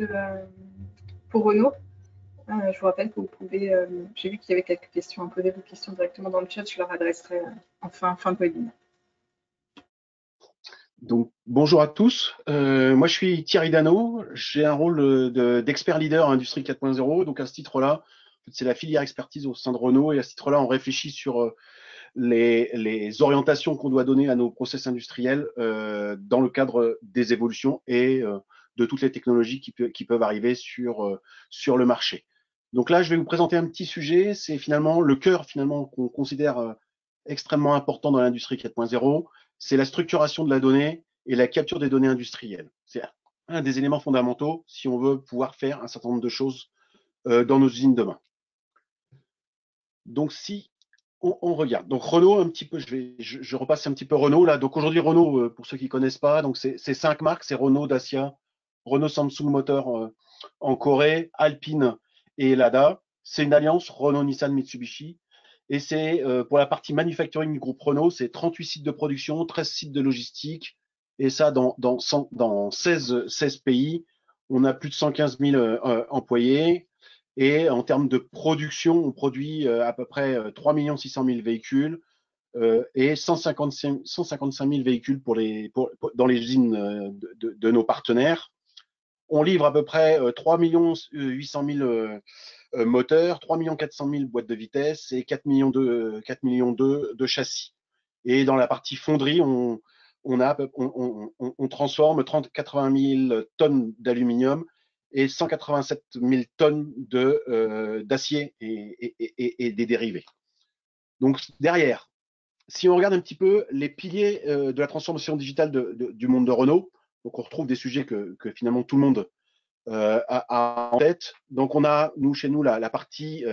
pour Renault. Je vous rappelle que vous pouvez, j'ai vu qu'il y avait quelques questions, posez vos questions directement dans le chat, je leur adresserai en fin de webinaire. Donc, bonjour à tous. Moi, je suis Thierry Dano. J'ai un rôle d'expert leader à Industrie 4.0. Donc, à ce titre-là, c'est la filière expertise au sein de Renault. Et à ce titre-là, on réfléchit sur les orientations qu'on doit donner à nos process industriels dans le cadre des évolutions et de toutes les technologies qui peuvent arriver sur le marché. Donc là, je vais vous présenter un petit sujet. C'est finalement le cœur qu'on considère extrêmement important dans l'industrie 4.0. C'est la structuration de la donnée et la capture des données industrielles. C'est un des éléments fondamentaux si on veut pouvoir faire un certain nombre de choses dans nos usines demain. Donc, si on regarde, donc Renault, un petit peu, je repasse un petit peu Renault là. Donc aujourd'hui, Renault, pour ceux qui ne connaissent pas, donc c'est 5 marques, c'est Renault, Dacia, Renault Samsung Motor en Corée, Alpine et Lada. C'est une alliance Renault, Nissan, Mitsubishi. Et c'est pour la partie manufacturing du groupe Renault, c'est 38 sites de production, 13 sites de logistique, et ça dans 16 pays. On a plus de 115 000 employés. Et en termes de production, on produit à peu près 3 600 000 véhicules et 155 000 véhicules dans les usines de nos partenaires. On livre à peu près 3 800 000 moteurs, 3 400 000 boîtes de vitesse et 4 millions de châssis. Et dans la partie fonderie, on transforme 80 000 tonnes d'aluminium et 187 000 tonnes d'acier et des dérivés. Donc derrière, si on regarde un petit peu les piliers de la transformation digitale du monde de Renault, donc on retrouve des sujets que finalement tout le monde a en tête. Donc on a chez nous la partie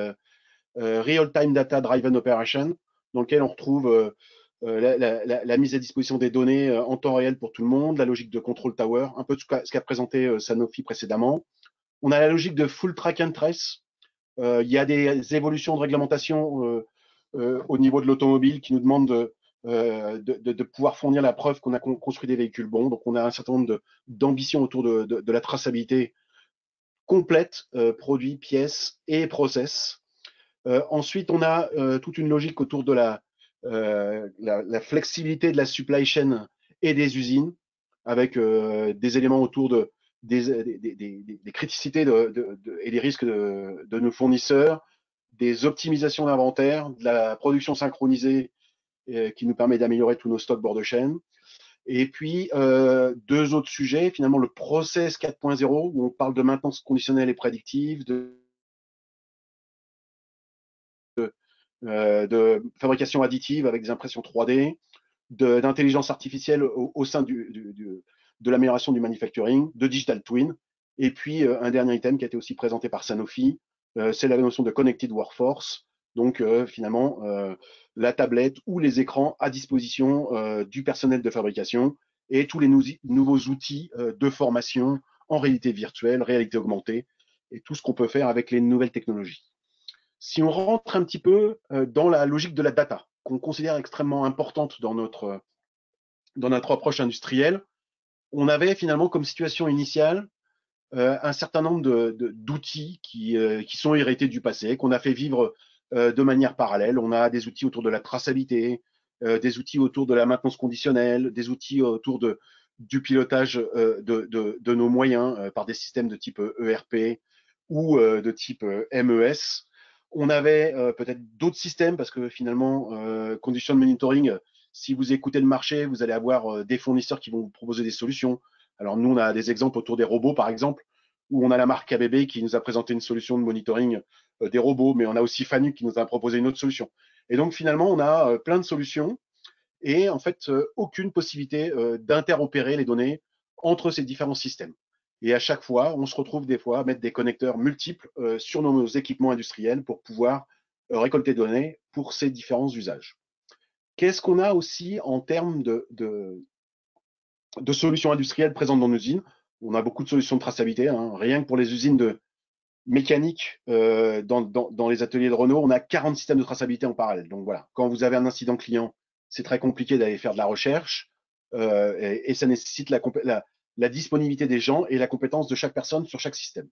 Real-Time Data Driven Operation, dans lequel on retrouve la mise à disposition des données en temps réel pour tout le monde, la logique de control tower, un peu ce qu'a présenté Sanofi précédemment. On a la logique de full track and trace. Il y a des évolutions de réglementation au niveau de l'automobile qui nous demandent de pouvoir fournir la preuve qu'on a construit des véhicules bons. Donc, on a un certain nombre d'ambitions autour de la traçabilité complète, produits, pièces et process. Ensuite, on a toute une logique autour de la flexibilité de la supply chain et des usines, avec des éléments autour des criticités et des risques de nos fournisseurs, des optimisations d'inventaire, de la production synchronisée qui nous permet d'améliorer tous nos stocks bord de chaîne. Et puis, deux autres sujets, finalement le process 4.0, où on parle de maintenance conditionnelle et prédictive, de fabrication additive avec des impressions 3D, d'intelligence artificielle au sein de l'amélioration du manufacturing, de digital twin. Et puis, un dernier item qui a été aussi présenté par Sanofi, c'est la notion de connected workforce. Donc, finalement, la tablette ou les écrans à disposition du personnel de fabrication et tous les nouveaux outils de formation en réalité virtuelle, réalité augmentée et tout ce qu'on peut faire avec les nouvelles technologies. Si on rentre un petit peu dans la logique de la data, qu'on considère extrêmement importante dans notre approche industrielle, on avait finalement comme situation initiale un certain nombre d'outils qui sont hérités du passé, qu'on a fait vivre de manière parallèle. On a des outils autour de la traçabilité, des outils autour de la maintenance conditionnelle, des outils autour du pilotage de nos moyens par des systèmes de type ERP ou de type MES. On avait peut-être d'autres systèmes parce que finalement, condition monitoring, si vous écoutez le marché, vous allez avoir des fournisseurs qui vont vous proposer des solutions. Alors nous, on a des exemples autour des robots, par exemple, où on a la marque ABB qui nous a présenté une solution de monitoring des robots, mais on a aussi Fanuc qui nous a proposé une autre solution. Et donc finalement, on a plein de solutions et en fait aucune possibilité d'interopérer les données entre ces différents systèmes. Et à chaque fois, on se retrouve des fois à mettre des connecteurs multiples sur nos équipements industriels pour pouvoir récolter des données pour ces différents usages. Qu'est-ce qu'on a aussi en termes de solutions industrielles présentes dans nos usines? On a beaucoup de solutions de traçabilité, hein. Rien que pour les usines de mécanique dans les ateliers de Renault, on a 40 systèmes de traçabilité en parallèle. Donc voilà, quand vous avez un incident client, c'est très compliqué d'aller faire de la recherche et ça nécessite la disponibilité des gens et la compétence de chaque personne sur chaque système.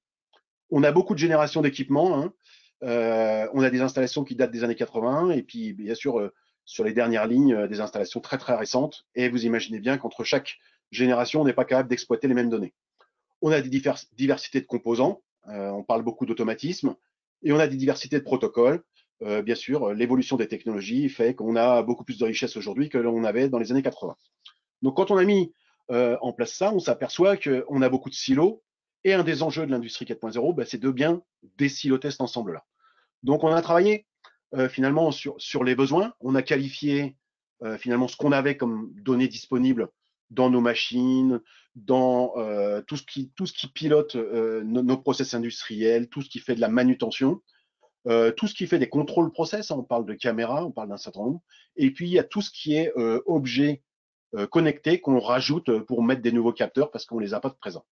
On a beaucoup de générations d'équipements, hein. On a des installations qui datent des années 80 et puis bien sûr sur les dernières lignes, des installations très très récentes. Et vous imaginez bien qu'entre chaque génération, on n'est pas capable d'exploiter les mêmes données. On a des diversités de composants, on parle beaucoup d'automatisme, et on a des diversités de protocoles. Bien sûr, l'évolution des technologies fait qu'on a beaucoup plus de richesse aujourd'hui que l'on avait dans les années 80. Donc quand on a mis en place ça, on s'aperçoit qu'on a beaucoup de silos, et un des enjeux de l'industrie 4.0, c'est de bien désiloter cet ensemble-là. Donc on a travaillé finalement sur les besoins, on a qualifié finalement ce qu'on avait comme données disponibles dans nos machines, dans tout ce qui pilote nos process industriels, tout ce qui fait de la manutention, tout ce qui fait des contrôles process, hein, on parle de caméras, on parle d'un certain nombre, et puis il y a tout ce qui est objet connecté qu'on rajoute pour mettre des nouveaux capteurs parce qu'on les a pas de présent.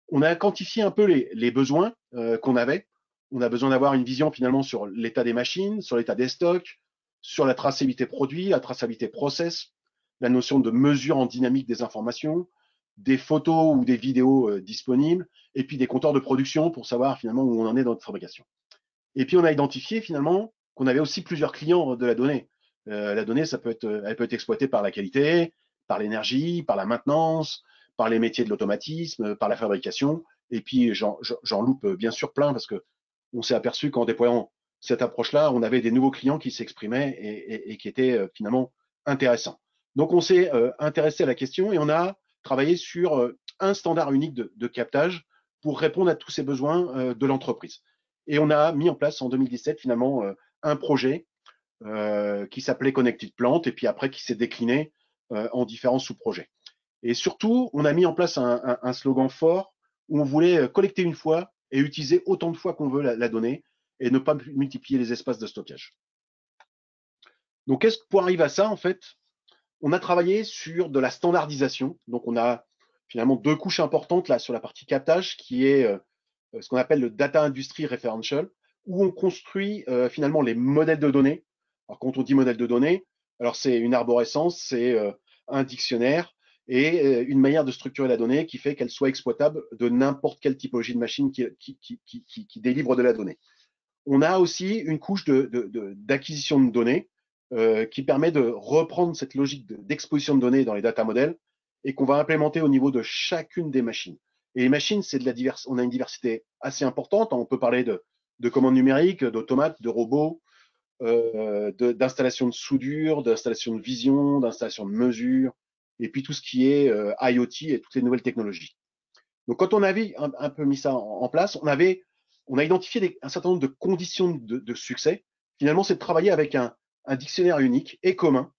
On a quantifié un peu les besoins qu'on avait. On a besoin d'avoir une vision finalement sur l'état des machines, sur l'état des stocks, sur la traçabilité produit, la traçabilité process, la notion de mesure en dynamique des informations, des photos ou des vidéos disponibles, et puis des compteurs de production pour savoir finalement où on en est dans notre fabrication. Et puis on a identifié finalement qu'on avait aussi plusieurs clients de la donnée. La donnée, elle peut être exploitée par la qualité, par l'énergie, par la maintenance, par les métiers de l'automatisme, par la fabrication. Et puis j'en loupe bien sûr plein parce que on s'est aperçu qu'en déployant cette approche-là, on avait des nouveaux clients qui s'exprimaient et qui étaient finalement intéressants. Donc on s'est intéressé à la question et on a travaillé sur un standard unique de captage pour répondre à tous ces besoins de l'entreprise. Et on a mis en place en 2017 finalement un projet qui s'appelait Connected Plant et puis après qui s'est décliné en différents sous-projets. Et surtout, on a mis en place un slogan fort où on voulait collecter une fois et utiliser autant de fois qu'on veut la donnée et ne pas multiplier les espaces de stockage. Donc, pour arriver à ça, en fait, on a travaillé sur de la standardisation. Donc, on a finalement deux couches importantes là sur la partie captage qui est ce qu'on appelle le Data Industry Referential, où on construit finalement les modèles de données. Alors, quand on dit modèle de données, alors c'est une arborescence, c'est un dictionnaire et une manière de structurer la donnée qui fait qu'elle soit exploitable de n'importe quelle typologie de machine qui délivre de la donnée. On a aussi une couche d'acquisition de données qui permet de reprendre cette logique d'exposition de données dans les data models et qu'on va implémenter au niveau de chacune des machines. Et les machines, on a une diversité assez importante. On peut parler de commandes numériques, d'automates, de robots, d'installations de soudure, d'installations de vision, d'installations de mesure, et puis tout ce qui est IoT et toutes les nouvelles technologies. Donc, quand on avait un peu mis ça en place, on a identifié un certain nombre de conditions de succès. Finalement, c'est de travailler avec un dictionnaire unique et commun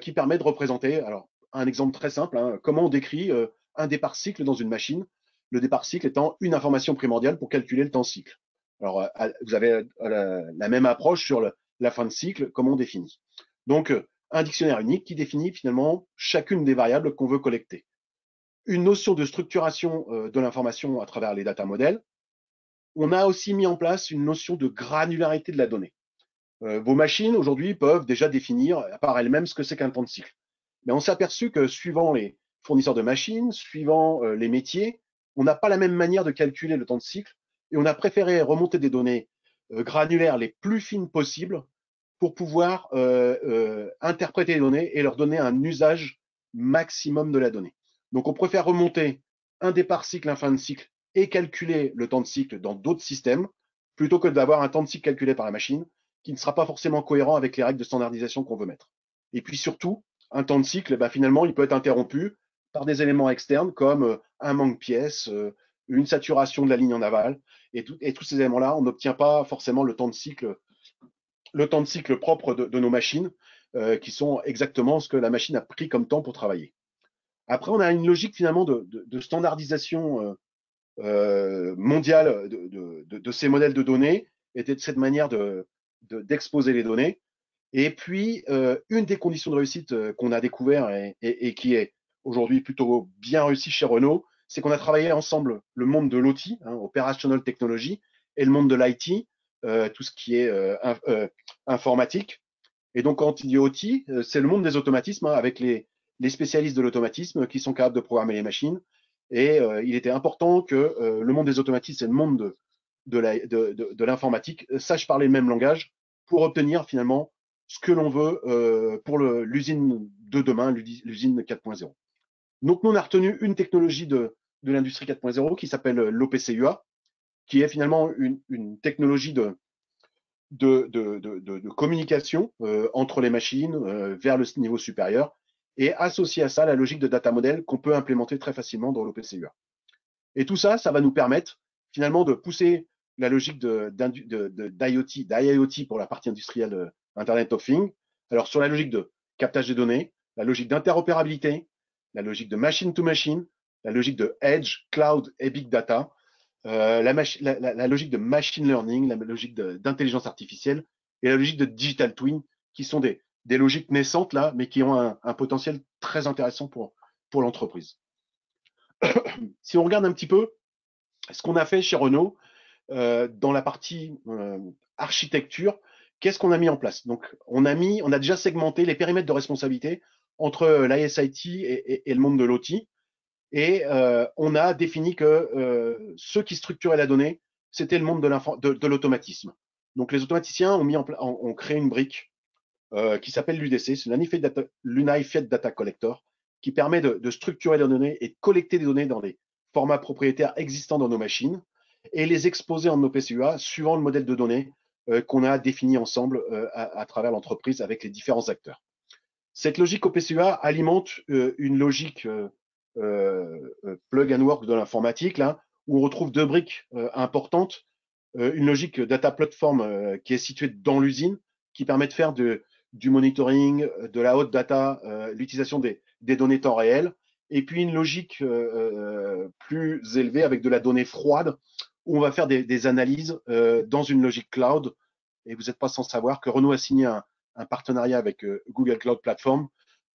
qui permet de représenter, alors un exemple très simple, hein, comment on décrit un départ cycle dans une machine, le départ cycle étant une information primordiale pour calculer le temps cycle. Alors, vous avez la même approche sur la fin de cycle, comment on définit. Donc, un dictionnaire unique qui définit finalement chacune des variables qu'on veut collecter. Une notion de structuration de l'information à travers les data models. On a aussi mis en place une notion de granularité de la donnée. Vos machines, aujourd'hui, peuvent déjà définir par elles-mêmes ce que c'est qu'un temps de cycle. Mais on s'est aperçu que suivant les fournisseurs de machines, suivant les métiers, on n'a pas la même manière de calculer le temps de cycle et on a préféré remonter des données granulaires les plus fines possibles pour pouvoir interpréter les données et leur donner un usage maximum de la donnée. Donc, on préfère remonter un départ cycle, un fin de cycle et calculer le temps de cycle dans d'autres systèmes plutôt que d'avoir un temps de cycle calculé par la machine qui ne sera pas forcément cohérent avec les règles de standardisation qu'on veut mettre. Et puis surtout, un temps de cycle, finalement, il peut être interrompu par des éléments externes comme un manque de pièces, une saturation de la ligne en aval. Et tous ces éléments-là, on n'obtient pas forcément le temps de cycle propre de nos machines. qui sont exactement ce que la machine a pris comme temps pour travailler. Après, on a une logique finalement de standardisation mondiale de ces modèles de données et de cette manière d'exposer les données. Et puis, une des conditions de réussite qu'on a découvert et qui est aujourd'hui plutôt bien réussie chez Renault, c'est qu'on a travaillé ensemble le monde de l'OT, Operational Technology, et le monde de l'IT, tout ce qui est informatique. Et donc, quand il dit OT, c'est le monde des automatismes, avec les spécialistes de l'automatisme qui sont capables de programmer les machines. Et il était important que le monde des automatismes et le monde de l'informatique sachent parler le même langage pour obtenir finalement ce que l'on veut pour l'usine de demain, l'usine 4.0. Donc, nous, on a retenu une technologie de l'industrie 4.0 qui s'appelle l'OPCUA, qui est finalement une technologie de communication entre les machines vers le niveau supérieur, et associé à ça la logique de data model qu'on peut implémenter très facilement dans l'OPCUA. Et tout ça, ça va nous permettre finalement de pousser la logique d'IoT pour la partie industrielle Internet of Things. Alors sur la logique de captage des données, la logique d'interopérabilité, la logique de machine to machine, la logique de edge, cloud et big data, la logique de machine learning, la logique d'intelligence artificielle et la logique de digital twin, qui sont des logiques naissantes là, mais qui ont un potentiel très intéressant pour l'entreprise. Si on regarde un petit peu ce qu'on a fait chez Renault dans la partie architecture, qu'est-ce qu'on a mis en place? Donc, on a déjà segmenté les périmètres de responsabilité entre l'ISIT et le monde de l'OT. Et on a défini que ceux qui structuraient la donnée, c'était le monde de l'automatisme. Donc, les automaticiens ont créé une brique qui s'appelle l'UDC, c'est l'Unified Data Collector, qui permet de structurer les données et de collecter des données dans des formats propriétaires existants dans nos machines et les exposer en OPCUA suivant le modèle de données qu'on a défini ensemble à travers l'entreprise avec les différents acteurs. Cette logique OPCUA alimente une logique plug and work de l'informatique, là, où on retrouve deux briques importantes. Une logique data platform qui est située dans l'usine, qui permet de faire du monitoring, de la haute data, l'utilisation des données temps réel, et puis une logique plus élevée avec de la donnée froide, où on va faire des analyses dans une logique cloud. Et vous n'êtes pas sans savoir que Renault a signé un partenariat avec Google Cloud Platform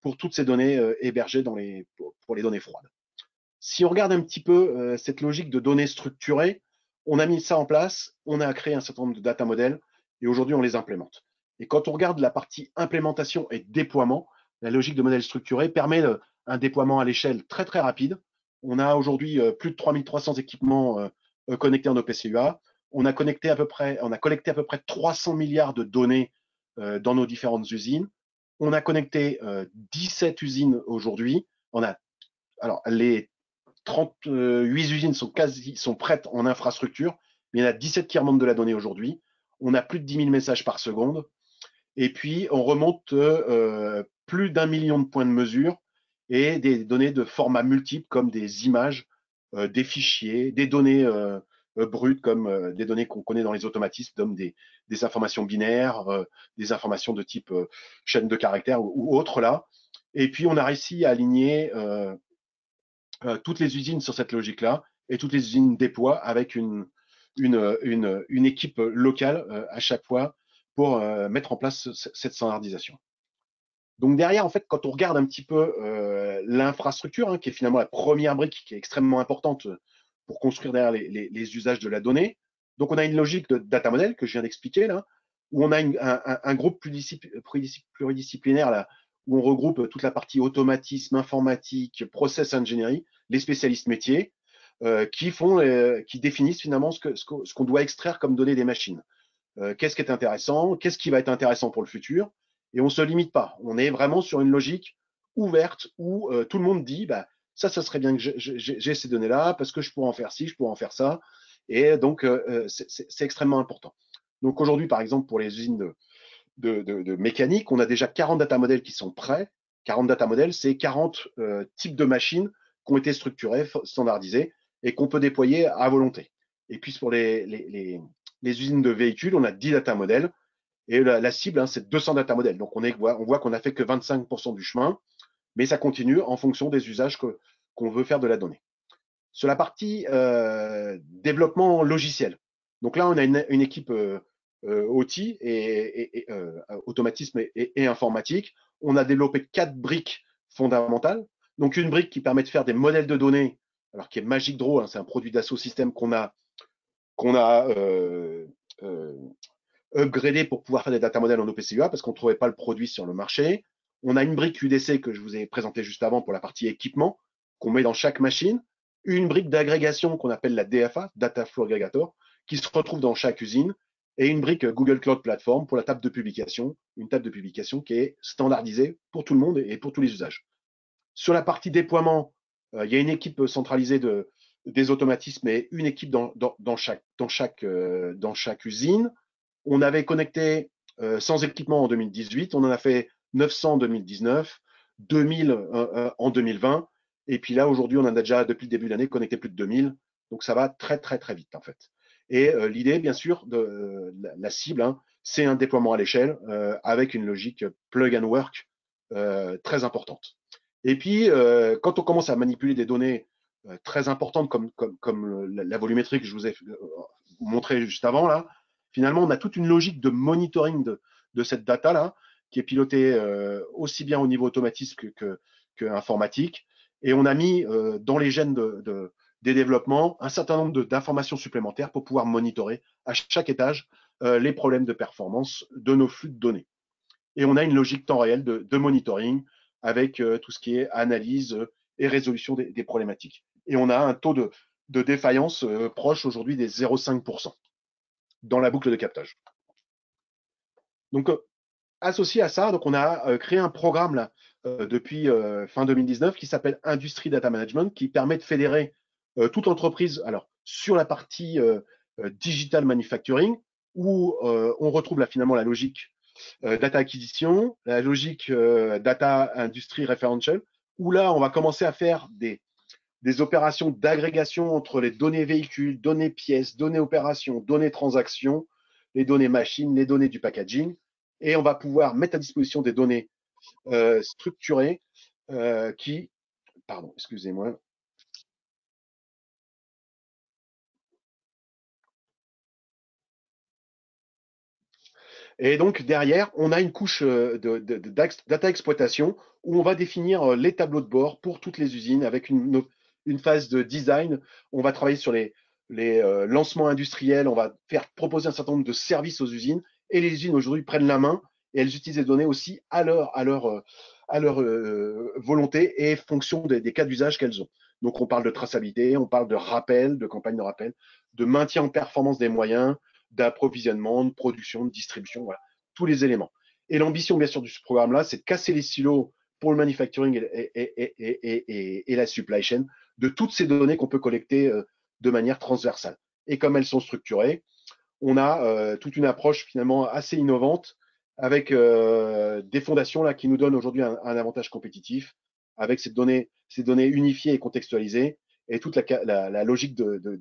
pour toutes ces données hébergées pour les données froides. Si on regarde un petit peu cette logique de données structurées, on a mis ça en place, on a créé un certain nombre de data models et aujourd'hui on les implémente. Et quand on regarde la partie implémentation et déploiement, la logique de modèle structuré permet un déploiement à l'échelle très très rapide. On a aujourd'hui plus de 3300 équipements connectés en OPCUA. On a collecté à peu près 300 milliards de données dans nos différentes usines. On a connecté 17 usines aujourd'hui. Alors, les 38 usines sont prêtes en infrastructure, mais il y en a 17 qui remontent de la donnée aujourd'hui. On a plus de 10 000 messages par seconde. Et puis, on remonte plus d'1 million de points de mesure et des données de formats multiples comme des images, des fichiers, des données brutes comme des données qu'on connaît dans les automatismes, comme des informations binaires, des informations de type chaîne de caractères ou autres là. Et puis, on a réussi à aligner toutes les usines sur cette logique-là et toutes les usines déploient avec une équipe locale à chaque fois pour mettre en place cette standardisation. Donc derrière, en fait, quand on regarde un petit peu l'infrastructure, qui est finalement la première brique qui est extrêmement importante pour construire derrière les usages de la donnée, donc on a une logique de data model que je viens d'expliquer là, où on a un groupe pluridisciplinaire là, où on regroupe toute la partie automatisme, informatique, process engineering, les spécialistes métiers, qui définissent finalement ce qu'on doit extraire comme données des machines. Qu'est-ce qui est intéressant, qu'est-ce qui va être intéressant pour le futur, et on ne se limite pas. On est vraiment sur une logique ouverte où tout le monde dit ça serait bien que j'ai ces données-là parce que je pourrais en faire ci, je pourrais en faire ça. Et donc, c'est extrêmement important. Donc aujourd'hui, par exemple, pour les usines de mécanique, on a déjà 40 data models qui sont prêts. 40 data models, c'est 40 types de machines qui ont été structurées, standardisées et qu'on peut déployer à volonté. Et puis pour les usines de véhicules, on a 10 data models Et la cible, hein, c'est 200 data models. Donc, on voit qu'on n'a fait que 25% du chemin, mais ça continue en fonction des usages qu'on veut faire de la donnée. Sur la partie développement logiciel, donc là, on a une équipe OT et automatisme et informatique. On a développé 4 briques fondamentales. Donc, une brique qui permet de faire des modèles de données, alors qui est Magic Draw, hein, c'est un produit d'Asso System qu'on a upgradé pour pouvoir faire des data models en OPC-UA parce qu'on ne trouvait pas le produit sur le marché. On a une brique UDC que je vous ai présenté juste avant pour la partie équipement qu'on met dans chaque machine. Une brique d'agrégation qu'on appelle la DFA, Data Flow Aggregator, qui se retrouve dans chaque usine, et une brique Google Cloud Platform pour la table de publication, une table de publication qui est standardisée pour tout le monde et pour tous les usages. Sur la partie déploiement, il y a une équipe centralisée des automatismes et une équipe dans chaque usine. On avait connecté 100 équipements en 2018, on en a fait 900 en 2019, 2000 en 2020, et puis là, aujourd'hui, on en a déjà, depuis le début de l'année, connecté plus de 2000, donc ça va très, très, très vite, en fait. Et l'idée, bien sûr, de la cible, hein, c'est un déploiement à l'échelle avec une logique plug and work très importante. Et puis, quand on commence à manipuler des données très importantes comme la volumétrie que je vous ai montré juste avant, là, finalement, on a toute une logique de monitoring de cette data-là qui est pilotée aussi bien au niveau automatique que informatique. Et on a mis dans les gènes des développements un certain nombre d'informations supplémentaires pour pouvoir monitorer à chaque étage les problèmes de performance de nos flux de données. Et on a une logique temps réel de monitoring avec tout ce qui est analyse et résolution des problématiques. Et on a un taux de défaillance proche aujourd'hui des 0,5% dans la boucle de captage. Donc, associé à ça, donc on a créé un programme là, depuis fin 2019 qui s'appelle Industry Data Management, qui permet de fédérer toute l'entreprise alors, sur la partie digital manufacturing, où on retrouve là, finalement la logique data acquisition, la logique data industry referential, où là, on va commencer à faire des opérations d'agrégation entre les données véhicules, données pièces, données opérations, données transactions, les données machines, les données du packaging, et on va pouvoir mettre à disposition des données structurées qui, pardon, excusez-moi. Et donc, derrière, on a une couche de data exploitation où on va définir les tableaux de bord pour toutes les usines avec une phase de design. On va travailler sur les lancements industriels, on va faire proposer un certain nombre de services aux usines et les usines aujourd'hui prennent la main et elles utilisent les données aussi à leur volonté et fonction des cas d'usage qu'elles ont. Donc, on parle de traçabilité, on parle de rappel, de campagne de rappel, de maintien en performance des moyens, d'approvisionnement, de production, de distribution, voilà, tous les éléments. Et l'ambition, bien sûr, de ce programme-là, c'est de casser les silos pour le manufacturing et la supply chain de toutes ces données qu'on peut collecter de manière transversale. Et comme elles sont structurées, on a toute une approche finalement assez innovante avec des fondations là qui nous donnent aujourd'hui un avantage compétitif avec ces données unifiées et contextualisées et toute la logique de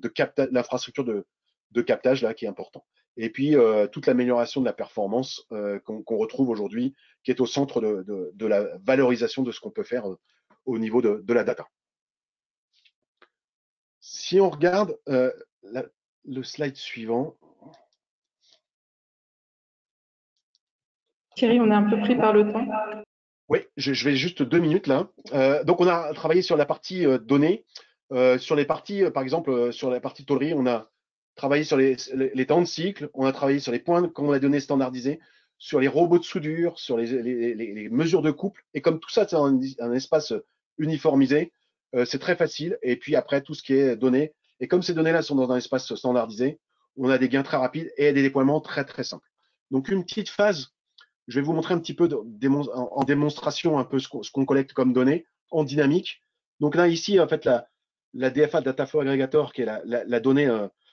l'infrastructure de captage là qui est important. Et puis toute l'amélioration de la performance qu'on retrouve aujourd'hui, qui est au centre de la valorisation de ce qu'on peut faire au niveau de la data. Si on regarde le slide suivant. Thierry, on est un peu pris par le temps. Oui, je vais juste 2 minutes là. Donc on a travaillé sur la partie données, sur les parties, par exemple, sur la partie tôlerie, on a travaillé sur les temps de cycle, on a travaillé sur les points qu'on a donné standardisés, sur les robots de soudure, sur les mesures de couple. Et comme tout ça, c'est un espace uniformisé, c'est très facile. Et puis après, tout ce qui est données. Et comme ces données-là sont dans un espace standardisé, on a des gains très rapides et des déploiements très, très simples. Donc, une petite phase, je vais vous montrer un petit peu en démonstration un peu ce qu'on collecte comme données en dynamique. Donc là, ici, en fait, la DFA, Data Flow Aggregator, qui est la donnée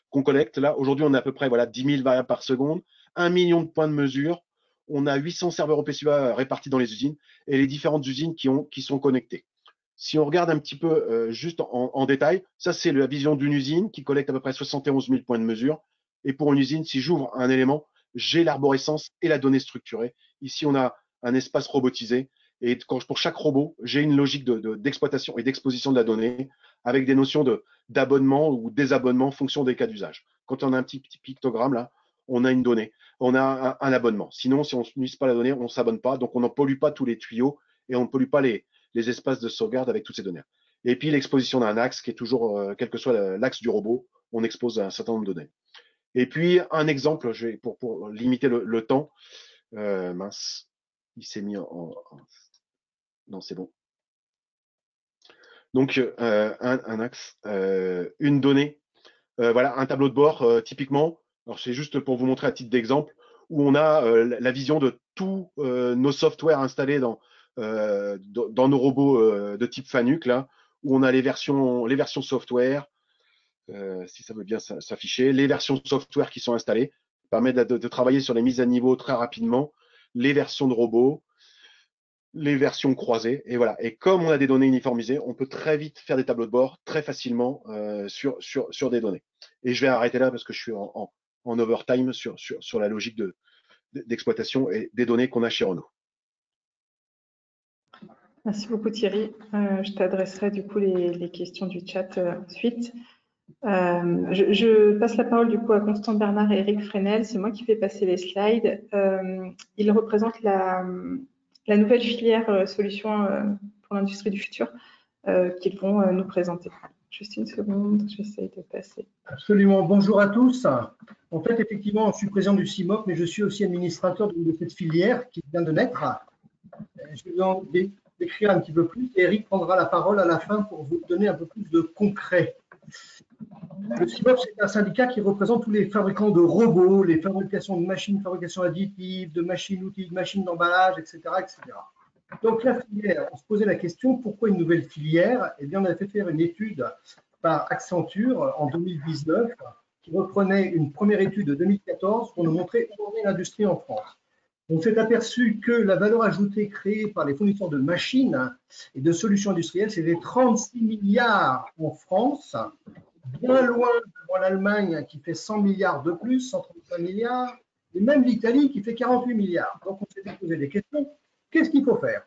qu'on collecte. Là, aujourd'hui, on a à peu près 10 000 variables par seconde, 1 million de points de mesure. On a 800 serveurs OPC-UA répartis dans les usines et les différentes usines qui sont connectées. Si on regarde un petit peu juste en détail, ça, c'est la vision d'une usine qui collecte à peu près 71 000 points de mesure. Et pour une usine, si j'ouvre un élément, j'ai l'arborescence et la donnée structurée. Ici, on a un espace robotisé. Et pour chaque robot, j'ai une logique d'exploitation et d'exposition de la donnée avec des notions d'abonnement ou désabonnement en fonction des cas d'usage. Quand on a un petit pictogramme, là, on a une donnée, on a un abonnement. Sinon, si on n'utilise pas la donnée, on ne s'abonne pas. Donc, on n'en pollue pas tous les tuyaux et on ne pollue pas les espaces de sauvegarde avec toutes ces données. Et puis, l'exposition d'un axe qui est toujours, quel que soit l'axe du robot, on expose un certain nombre de données. Et puis, un exemple, pour limiter le temps, mince, il s'est mis non, c'est bon. Donc, un axe, une donnée, voilà, un tableau de bord, typiquement. Alors, c'est juste pour vous montrer à titre d'exemple, où on a la vision de tous nos softwares installés dans nos robots de type FANUC, là, où on a les versions software, si ça veut bien s'afficher, les versions software qui sont installées, permettent de travailler sur les mises à niveau très rapidement, les versions de robots, les versions croisées, et voilà. Et comme on a des données uniformisées, on peut très vite faire des tableaux de bord très facilement sur des données. Et je vais arrêter là parce que je suis en overtime sur la logique d'exploitation et des données qu'on a chez Renault. Merci beaucoup Thierry. Je t'adresserai du coup les questions du chat ensuite. Je passe la parole du coup à Constant Bernard et Eric Fresnel. C'est moi qui fais passer les slides. Ils représentent la nouvelle filière solutions pour l'industrie du futur qu'ils vont nous présenter. Juste une seconde, j'essaye de passer. Absolument. Bonjour à tous. En fait, effectivement, je suis président du CIMOP, mais je suis aussi administrateur de cette filière qui vient de naître. Je vais en décrire un petit peu plus. Eric prendra la parole à la fin pour vous donner un peu plus de concret. Le CIMOP, c'est un syndicat qui représente tous les fabricants de robots, les fabrications de machines, fabrication additive, de machines-outils, de machines d'emballage, etc., etc. Donc, la filière, on se posait la question, pourquoi une nouvelle filière? Eh bien, on a fait faire une étude par Accenture en 2019 qui reprenait une première étude de 2014 pour nous montrer où en est l'industrie en France. On s'est aperçu que la valeur ajoutée créée par les fournisseurs de machines et de solutions industrielles, c'était 36 milliards en France, bien loin devant l'Allemagne qui fait 100 milliards de plus, 135 milliards, et même l'Italie qui fait 48 milliards. Donc, on s'est posé des questions. Qu'est-ce qu'il faut faire?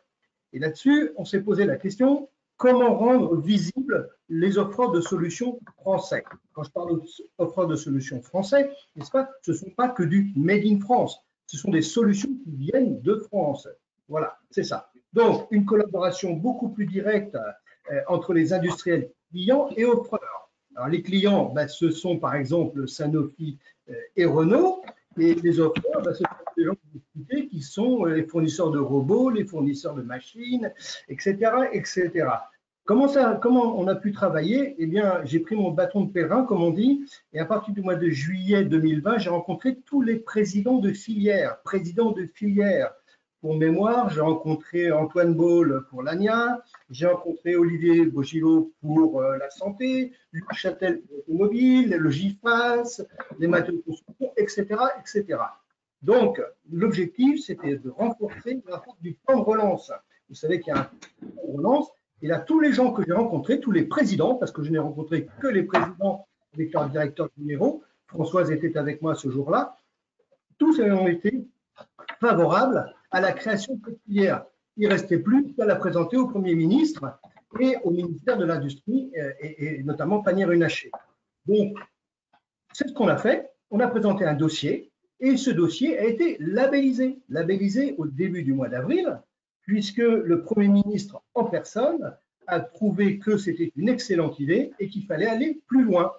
Et là-dessus, on s'est posé la question, comment rendre visibles les offreurs de solutions français? Quand je parle d'offreurs de solutions français, n'est-ce pas, ce ne sont pas que du Made in France, ce sont des solutions qui viennent de France. Voilà, c'est ça. Donc, une collaboration beaucoup plus directe entre les industriels clients et offreurs. Alors, les clients, ce sont par exemple Sanofi et Renault, et les offreurs, ce sont des gens qui sont les fournisseurs de robots, les fournisseurs de machines, etc., etc. Comment on a pu travailler? Eh bien, j'ai pris mon bâton de pèlerin, comme on dit, et à partir du mois de juillet 2020, j'ai rencontré tous les présidents de filières. Pour mémoire, j'ai rencontré Antoine Baule pour l'ANIA, j'ai rencontré Olivier Bogilot pour la santé, Luc Châtel pour l'automobile, le GIFAS, les matériaux de construction, etc., etc. Donc, l'objectif, c'était de renforcer la force du plan de relance. Vous savez qu'il y a un plan de relance, et là, tous les gens que j'ai rencontrés, tous les présidents, parce que je n'ai rencontré que les présidents avec leurs directeurs généraux, Françoise était avec moi ce jour-là, tous ont été favorables à la création de cette filière. Il ne restait plus qu'à la présenter au Premier ministre et au ministère de l'Industrie, et notamment Pannier-Runacher. Donc, c'est ce qu'on a fait. On a présenté un dossier, et ce dossier a été labellisé au début du mois d'avril, puisque le Premier ministre en personne a trouvé que c'était une excellente idée et qu'il fallait aller plus loin.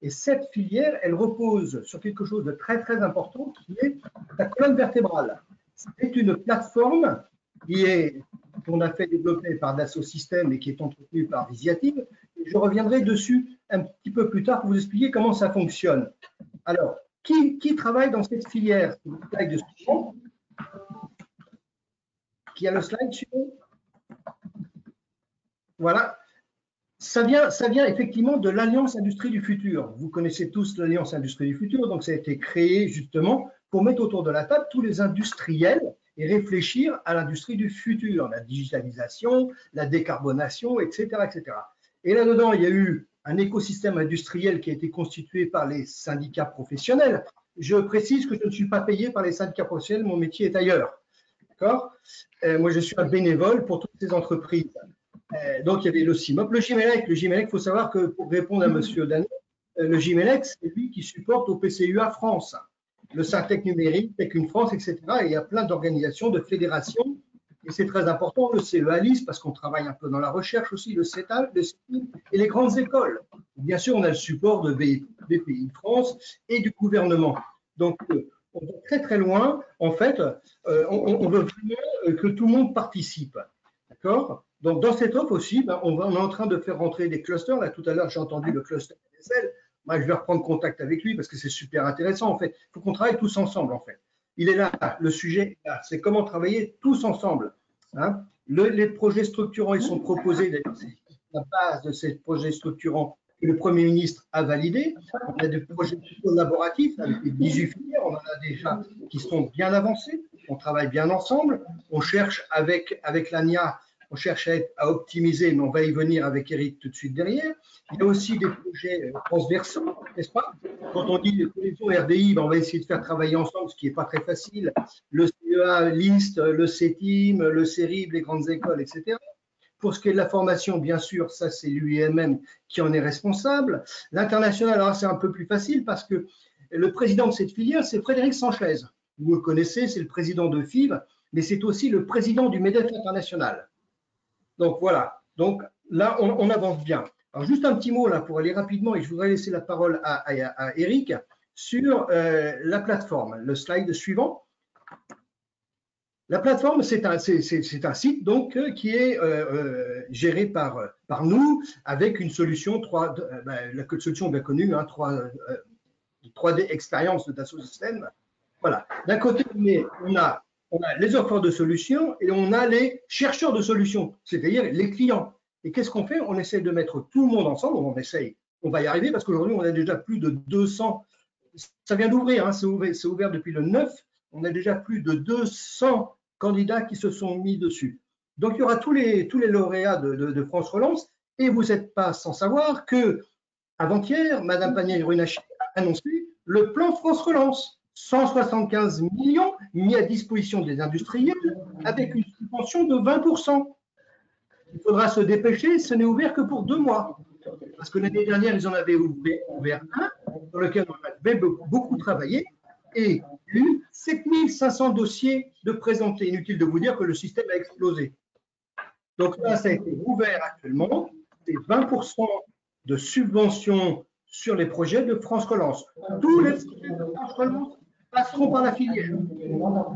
Et cette filière, elle repose sur quelque chose de très, très important qui est la colonne vertébrale. C'est une plateforme qu'on a fait développer par Dassault Systèmes et qui est entretenue par Visiative. Et je reviendrai dessus un petit peu plus tard pour vous expliquer comment ça fonctionne. Alors, qui travaille dans cette filière? Qui a le slide suivant? Voilà. Ça vient effectivement de l'Alliance Industrie du Futur. Vous connaissez tous l'Alliance Industrie du Futur, donc ça a été créé justement pour mettre autour de la table tous les industriels et réfléchir à l'industrie du futur, la digitalisation, la décarbonation, etc., etc. Et là-dedans, il y a eu un écosystème industriel qui a été constitué par les syndicats professionnels, je précise que je ne suis pas payé par les syndicats professionnels, mon métier est ailleurs. D'accord? Moi, je suis un bénévole pour toutes ces entreprises. Donc, il y avait le CIMOP, le GIMELEC. Le GIMELEC, il faut savoir que pour répondre à M. Danet, le GIMELEC, c'est lui qui supporte au PCUA France, le Syntec numérique, Tech1 France, etc. Et il y a plein d'organisations, de fédérations. Et c'est très important, le CEALIS, parce qu'on travaille un peu dans la recherche aussi, le CETAL, le CETIL et les grandes écoles. Bien sûr, on a le support de BPI France et du gouvernement. Donc, on va très très loin. En fait, on veut vraiment que tout le monde participe. D'accord? Donc, dans cette offre aussi, ben, on est en train de faire rentrer des clusters. Là, tout à l'heure, j'ai entendu le cluster DSL. Moi, je vais reprendre contact avec lui parce que c'est super intéressant. En fait, il faut qu'on travaille tous ensemble. En fait, il est là. Le sujet est là. C'est comment travailler tous ensemble. Hein? Les projets structurants, ils sont proposés. D'ailleurs, c'est la base de ces projets structurants que le Premier ministre a validé. On a des projets collaboratifs avec les 18 filières. On en a déjà qui sont bien avancés. On travaille bien ensemble. On cherche avec l'ANIA. On cherche à optimiser, mais on va y venir avec Eric tout de suite derrière. Il y a aussi des projets transversaux, n'est-ce pas? Quand on dit les collections RDI, ben on va essayer de faire travailler ensemble, ce qui n'est pas très facile. Le CEA, LIST, le CETIM, le CERIB, les grandes écoles, etc. Pour ce qui est de la formation, bien sûr, ça c'est l'UIMM qui en est responsable. L'international, alors c'est un peu plus facile parce que le président de cette filière, c'est Frédéric Sanchez. Vous le connaissez, c'est le président de FIV, mais c'est aussi le président du MEDEF international. Donc voilà, donc là on avance bien. Alors juste un petit mot là pour aller rapidement et je voudrais laisser la parole à Eric sur la plateforme, le slide suivant. La plateforme, c'est un site donc qui est géré par nous avec une solution la solution bien connue, hein, 3D Experience de Dassault Systèmes. Voilà. D'un côté, on a les offreurs de solutions et on a les chercheurs de solutions, c'est-à-dire les clients. Et qu'est-ce qu'on fait? On essaie de mettre tout le monde ensemble, on va y arriver parce qu'aujourd'hui, on a déjà plus de 200, ça vient d'ouvrir, hein, c'est ouvert depuis le 9, on a déjà plus de 200 candidats qui se sont mis dessus. Donc, il y aura tous les lauréats de France Relance et vous n'êtes pas sans savoir que avant-hier, Mme Pannier-Runacher a annoncé le plan France Relance. 175 millions mis à disposition des industriels avec une subvention de 20%. Il faudra se dépêcher, ce n'est ouvert que pour 2 mois. Parce que l'année dernière, ils en avaient ouvert un, dans lequel on avait beaucoup travaillé, et il y a eu 7500 dossiers de présentés. Inutile de vous dire que le système a explosé. Donc là, ça a été ouvert actuellement, c'est 20% de subvention sur les projets de France Relance. Tous les projets de France Relance passeront par la filière,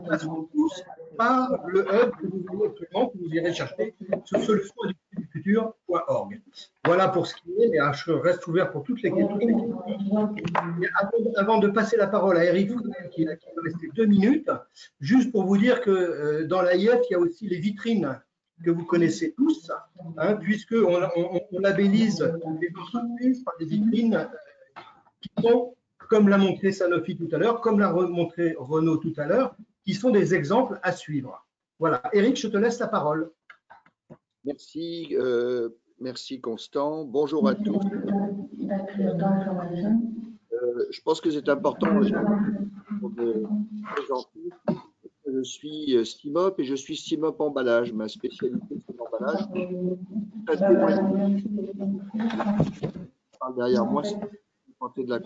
passeront tous par le hub que vous voyez actuellement, que vous irez chercher sur solutions-du-futur.org. Voilà pour ce qui est, mais je reste ouvert pour toutes les questions. Avant de passer la parole à Eric Frenel, qui va rester 2 minutes, juste pour vous dire que dans l'AIF, il y a aussi les vitrines que vous connaissez tous, hein, puisqu'on labellise les entreprises par des vitrines qui sont, comme l'a montré Sanofi tout à l'heure, comme l'a montré Renault tout à l'heure, qui sont des exemples à suivre. Voilà. Eric, je te laisse la parole. Merci, merci Constant. Bonjour à tous. Je pense que c'est important de présenter. Je suis CIMOP et je suis CIMOP emballage. Ma spécialité, c'est l'emballage. Derrière moi, c'est de la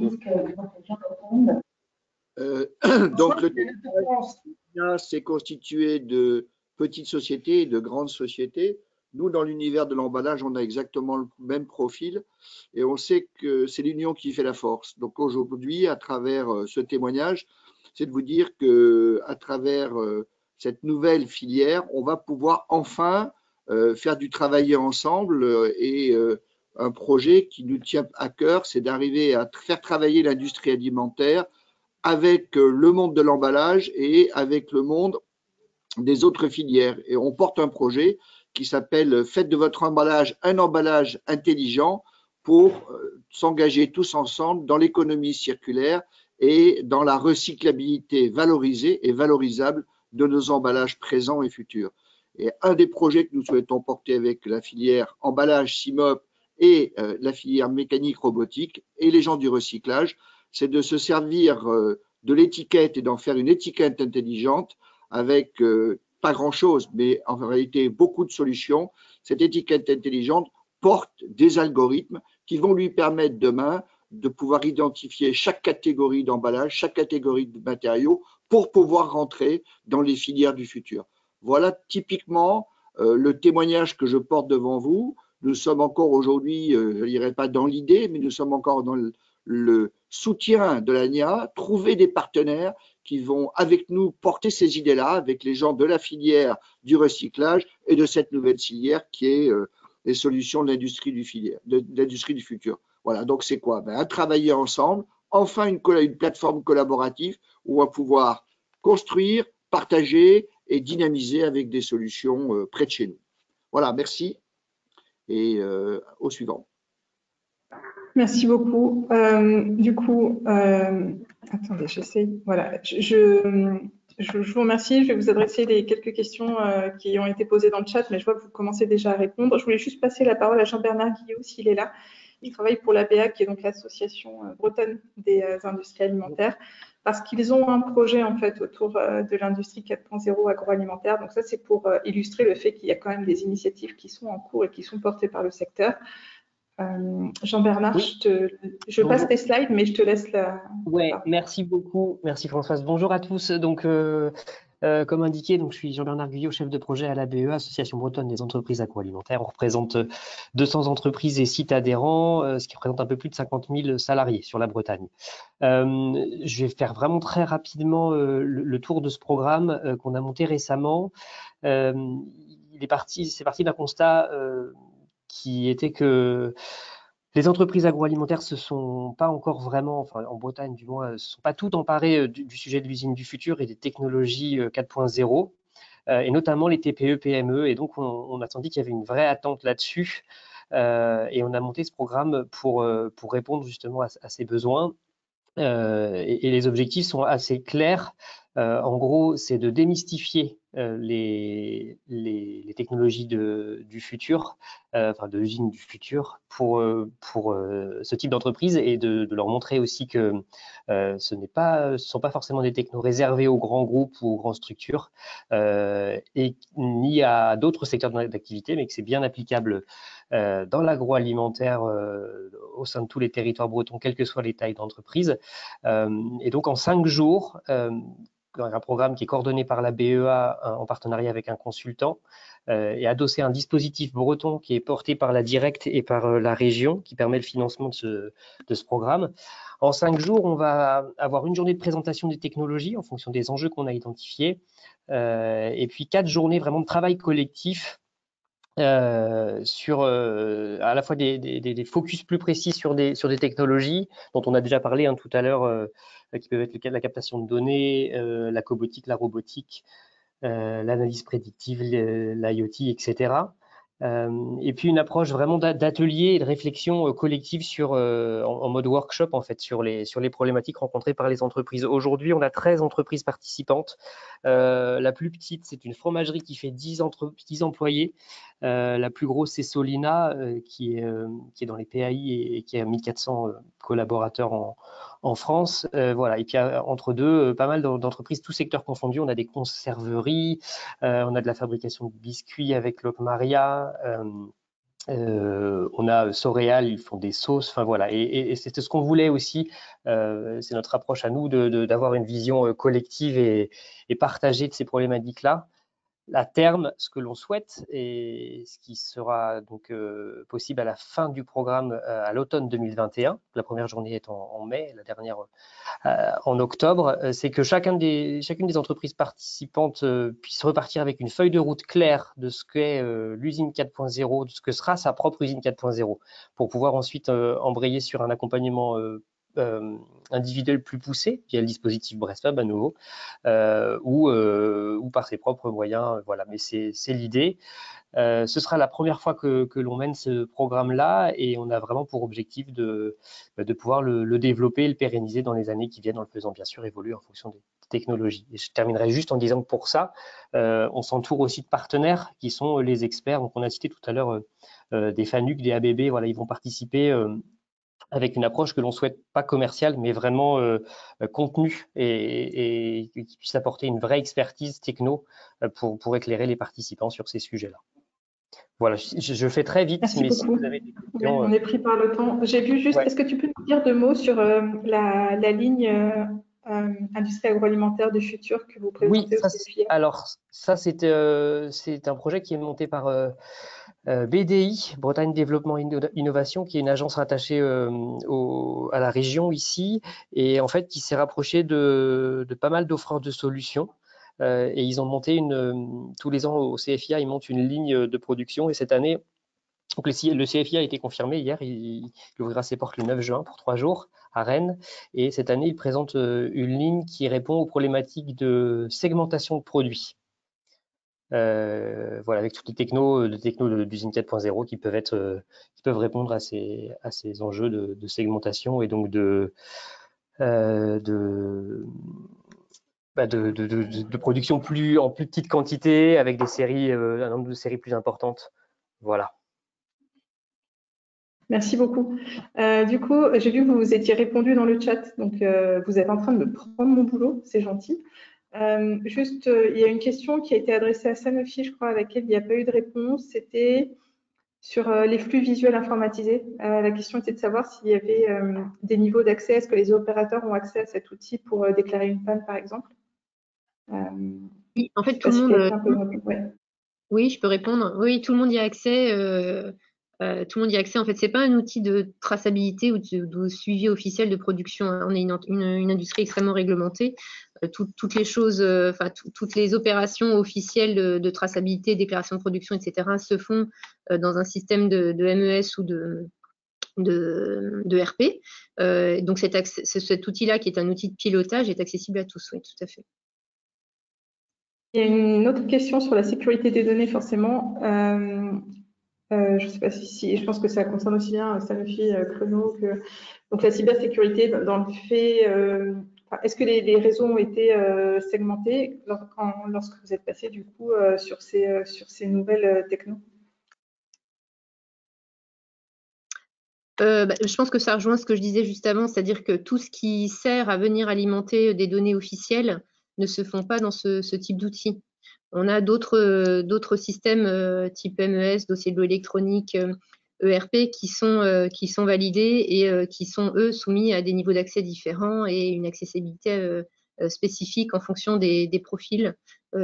donc, le c'est constitué de petites sociétés et de grandes sociétés. Nous, dans l'univers de l'emballage, on a exactement le même profil et on sait que c'est l'union qui fait la force. Donc aujourd'hui, à travers ce témoignage, c'est de vous dire qu'à travers cette nouvelle filière, on va pouvoir enfin faire du travailler ensemble et un projet qui nous tient à cœur, c'est d'arriver à faire travailler l'industrie alimentaire avec le monde de l'emballage et avec le monde des autres filières. Et on porte un projet qui s'appelle « Faites de votre emballage un emballage intelligent » pour s'engager tous ensemble dans l'économie circulaire et dans la recyclabilité valorisée et valorisable de nos emballages présents et futurs. Et un des projets que nous souhaitons porter avec la filière emballage CIMOP et la filière mécanique robotique et les gens du recyclage, c'est de se servir de l'étiquette et d'en faire une étiquette intelligente avec pas grand-chose, mais en réalité beaucoup de solutions. Cette étiquette intelligente porte des algorithmes qui vont lui permettre demain de pouvoir identifier chaque catégorie d'emballage, chaque catégorie de matériaux pour pouvoir rentrer dans les filières du futur. Voilà typiquement le témoignage que je porte devant vous. Nous sommes encore aujourd'hui, je ne dirais pas dans l'idée, mais nous sommes encore dans le soutien de l'ANIA, trouver des partenaires qui vont avec nous porter ces idées-là, avec les gens de la filière du recyclage et de cette nouvelle filière qui est les solutions de l'industrie du futur. Voilà, donc c'est quoi? À travailler ensemble, enfin une plateforme collaborative où on va pouvoir construire, partager et dynamiser avec des solutions près de chez nous. Voilà, merci. Et au suivant. Merci beaucoup. Attendez, j'essaie. Voilà, je vous remercie. Je vais vous adresser les quelques questions qui ont été posées dans le chat, mais je vois que vous commencez déjà à répondre. Je voulais juste passer la parole à Jean-Bernard Guillot, s'il est là. Il travaille pour l'ABA, qui est donc l'association bretonne des industries alimentaires, parce qu'ils ont un projet en fait autour de l'industrie 4.0 agroalimentaire. Donc ça, c'est pour illustrer le fait qu'il y a quand même des initiatives qui sont en cours et qui sont portées par le secteur. Jean-Bernard, oui. je passe tes slides, mais je te laisse la. Ouais, merci beaucoup. Merci Françoise. Bonjour à tous. Donc, comme indiqué, donc, je suis Jean-Bernard Guyot, chef de projet à l'ABE, Association bretonne des entreprises agroalimentaires. On représente 200 entreprises et sites adhérents, ce qui représente un peu plus de 50 000 salariés sur la Bretagne. Je vais faire vraiment très rapidement le tour de ce programme qu'on a monté récemment. C'est parti d'un constat qui était que les entreprises agroalimentaires se sont pas encore vraiment, enfin en Bretagne du moins, se sont pas toutes emparées du sujet de l'usine du futur et des technologies 4.0, et notamment les TPE, PME. Et donc on a senti qu'il y avait une vraie attente là-dessus, et on a monté ce programme pour répondre justement à ces besoins. Et les objectifs sont assez clairs. En gros, c'est de démystifier les technologies du futur, enfin de l'usine du futur, pour ce type d'entreprise, et de leur montrer aussi que ce ne sont pas forcément des technos réservés aux grands groupes ou aux grandes structures, et ni à d'autres secteurs d'activité, mais que c'est bien applicable dans l'agroalimentaire au sein de tous les territoires bretons, quelles que soient les tailles d'entreprise. Et donc en 5 jours, un programme qui est coordonné par la BEA en partenariat avec un consultant, et adossé à un dispositif breton qui est porté par la Directe et par la région, qui permet le financement de ce programme. En 5 jours, on va avoir une journée de présentation des technologies en fonction des enjeux qu'on a identifiés, et puis 4 journées vraiment de travail collectif sur à la fois des focus plus précis sur des technologies dont on a déjà parlé tout à l'heure, qui peuvent être la captation de données, la cobotique, la robotique, l'analyse prédictive, l'IoT, etc. Et puis une approche vraiment d'atelier et de réflexion collective en mode workshop en fait sur les problématiques rencontrées par les entreprises. Aujourd'hui, on a 13 entreprises participantes. La plus petite, c'est une fromagerie qui fait 10 employés. La plus grosse, c'est Solina, qui est dans les PAI et qui a 1400 collaborateurs en France. Voilà. Et puis entre deux, pas mal d'entreprises, tous secteurs confondus. On a des conserveries, on a de la fabrication de biscuits avec Locmaria. On a Soréal, ils font des sauces, enfin voilà, et c'était ce qu'on voulait aussi, c'est notre approche à nous d'avoir une vision collective et partagée de ces problématiques-là. À terme, ce que l'on souhaite, et ce qui sera donc possible à la fin du programme à l'automne 2021, la première journée est en mai, la dernière en octobre, c'est que chacune des entreprises participantes puisse repartir avec une feuille de route claire de ce qu'est l'usine 4.0, de ce que sera sa propre usine 4.0, pour pouvoir ensuite embrayer sur un accompagnement individuel plus poussé via le dispositif BrestFab à nouveau, ou par ses propres moyens. Voilà, mais c'est l'idée. Ce sera la première fois que l'on mène ce programme-là, et on a vraiment pour objectif de pouvoir le développer et le pérenniser dans les années qui viennent, en le faisant bien sûr évoluer en fonction des technologies. Et je terminerai juste en disant que pour ça, on s'entoure aussi de partenaires qui sont les experts. Donc on a cité tout à l'heure des FANUC, des ABB, voilà, ils vont participer avec une approche que l'on souhaite pas commerciale, mais vraiment contenue et qui puisse apporter une vraie expertise techno pour éclairer les participants sur ces sujets-là. Voilà, je fais très vite, Merci mais beaucoup. si vous avez des questions… On est pris par le temps. J'ai vu juste, est-ce que tu peux nous dire deux mots sur la ligne industrie agroalimentaire du futur que vous présentez au CFIA? Alors ça, c'est un projet qui est monté par BDI, Bretagne Développement Innovation, qui est une agence rattachée à la région ici, et en fait qui s'est rapproché de pas mal d'offreurs de solutions. Et ils ont monté tous les ans au CFIA, ils montent une ligne de production, et cette année, donc le CFIA a été confirmé hier, il ouvrira ses portes le 9 juin pour 3 jours à Rennes, et cette année il présente une ligne qui répond aux problématiques de segmentation de produits. Voilà, avec toutes les technos d'usine 4.0 qui peuvent répondre à ces enjeux de segmentation et donc de production en plus petite quantité avec des séries, un nombre de séries plus importantes. Voilà. Merci beaucoup. Du coup, j'ai vu que vous étiez répondu dans le chat, donc vous êtes en train de me prendre mon boulot, c'est gentil. Juste, il y a une question qui a été adressée à Sanofi, je crois, à laquelle il n'y a pas eu de réponse. C'était sur les flux visuels informatisés. La question était de savoir s'il y avait des niveaux d'accès. Est-ce que les opérateurs ont accès à cet outil pour déclarer une panne, par exemple? Oui, en fait, tout le monde… Oui, je peux répondre. Oui, tout le monde y a accès. Tout le monde y a accès. En fait, c'est pas un outil de traçabilité ou de suivi officiel de production. On est une industrie extrêmement réglementée. Toutes les choses, toutes les opérations officielles de traçabilité, déclaration de production, etc., se font dans un système de MES ou de RP. Donc, cet outil-là, qui est un outil de pilotage, est accessible à tous. Oui, tout à fait. Il y a une autre question sur la sécurité des données, forcément. Je ne sais pas si je pense que ça concerne aussi bien Sanofi, Chrono, donc la cybersécurité dans le fait. Est-ce que les réseaux ont été segmentés lorsque vous êtes passé du coup sur ces nouvelles technos? Je pense que ça rejoint ce que je disais juste avant, c'est-à-dire que tout ce qui sert à venir alimenter des données officielles ne se font pas dans ce type d'outils. On a d'autres systèmes type MES, dossier de l'eau électronique, ERP qui sont validés et qui sont, eux, soumis à des niveaux d'accès différents et une accessibilité spécifique en fonction des profils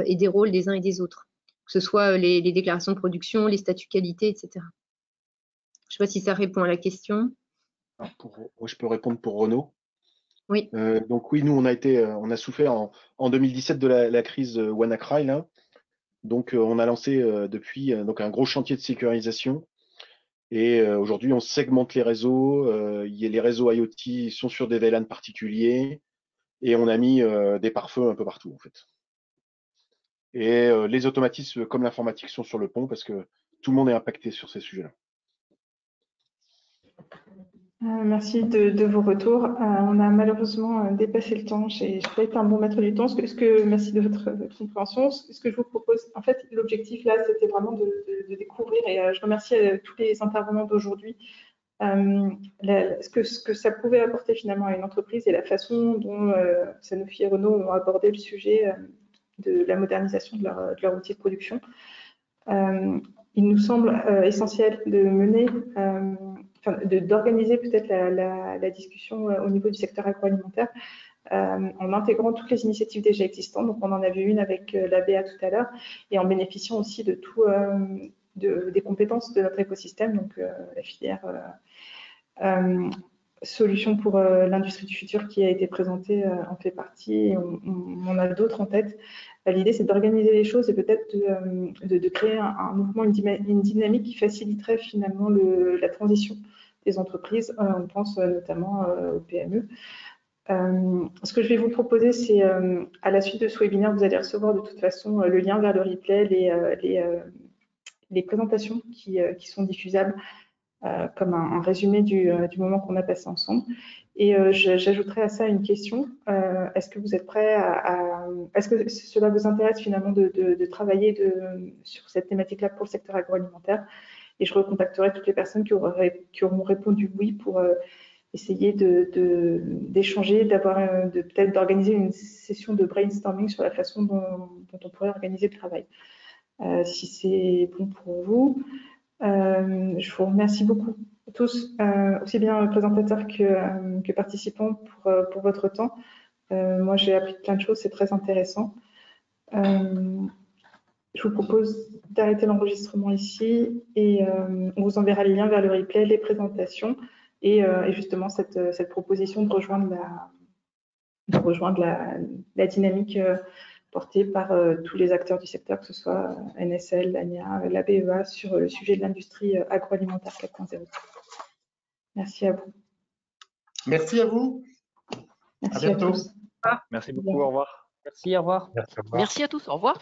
et des rôles des uns et des autres, que ce soit les déclarations de production, les statuts qualité, etc. Je ne sais pas si ça répond à la question. Moi, je peux répondre pour Renault. Oui. Donc oui, nous, on a souffert en 2017 de la crise WannaCry, là. Donc, on a lancé depuis un gros chantier de sécurisation. Et aujourd'hui, on segmente les réseaux. Les réseaux IoT sont sur des VLAN particuliers. Et on a mis des pare-feux un peu partout, en fait. Et les automatismes comme l'informatique sont sur le pont parce que tout le monde est impacté sur ces sujets-là. Merci de vos retours. On a malheureusement dépassé le temps. Je n'ai pas été un bon maître du temps. Merci de votre compréhension. Ce que je vous propose, en fait, l'objectif là, c'était vraiment de découvrir, et je remercie tous les intervenants d'aujourd'hui, ce que ça pouvait apporter finalement à une entreprise et la façon dont Sanofi et Renault ont abordé le sujet de la modernisation de leur outil de production. Il nous semble essentiel de mener d'organiser peut-être la discussion au niveau du secteur agroalimentaire en intégrant toutes les initiatives déjà existantes. Donc, on en a vu une avec l'ABA tout à l'heure, et en bénéficiant aussi de des compétences de notre écosystème, donc la filière solutions pour l'industrie du futur qui a été présentée en fait partie, et on en a d'autres en tête. L'idée, c'est d'organiser les choses et peut-être de créer un mouvement, une dynamique qui faciliterait finalement la transition des entreprises. On pense notamment aux PME. Ce que je vais vous proposer, c'est à la suite de ce webinaire, vous allez recevoir de toute façon le lien vers le replay, les présentations qui sont diffusables comme un résumé du moment qu'on a passé ensemble. Et j'ajouterai à ça une question. Est-ce que vous êtes prêts est-ce que cela vous intéresse finalement de travailler sur cette thématique-là pour le secteur agroalimentaire? Et je recontacterai toutes les personnes qui auront répondu oui pour essayer d'échanger, peut-être d'organiser une session de brainstorming sur la façon dont on pourrait organiser le travail. Si c'est bon pour vous, je vous remercie beaucoup tous, aussi bien présentateurs que participants pour votre temps. Moi, j'ai appris plein de choses, c'est très intéressant. Je vous propose d'arrêter l'enregistrement ici et on vous enverra les liens vers le replay, les présentations et justement cette proposition de rejoindre la dynamique portée par tous les acteurs du secteur, que ce soit NSL, l'ANIA, la BEA, sur le sujet de l'industrie agroalimentaire 4.0. Merci à vous. Merci à vous. Merci à bientôt. tous. Merci beaucoup, au revoir. Merci, au revoir. Merci, au revoir. Merci à tous, au revoir.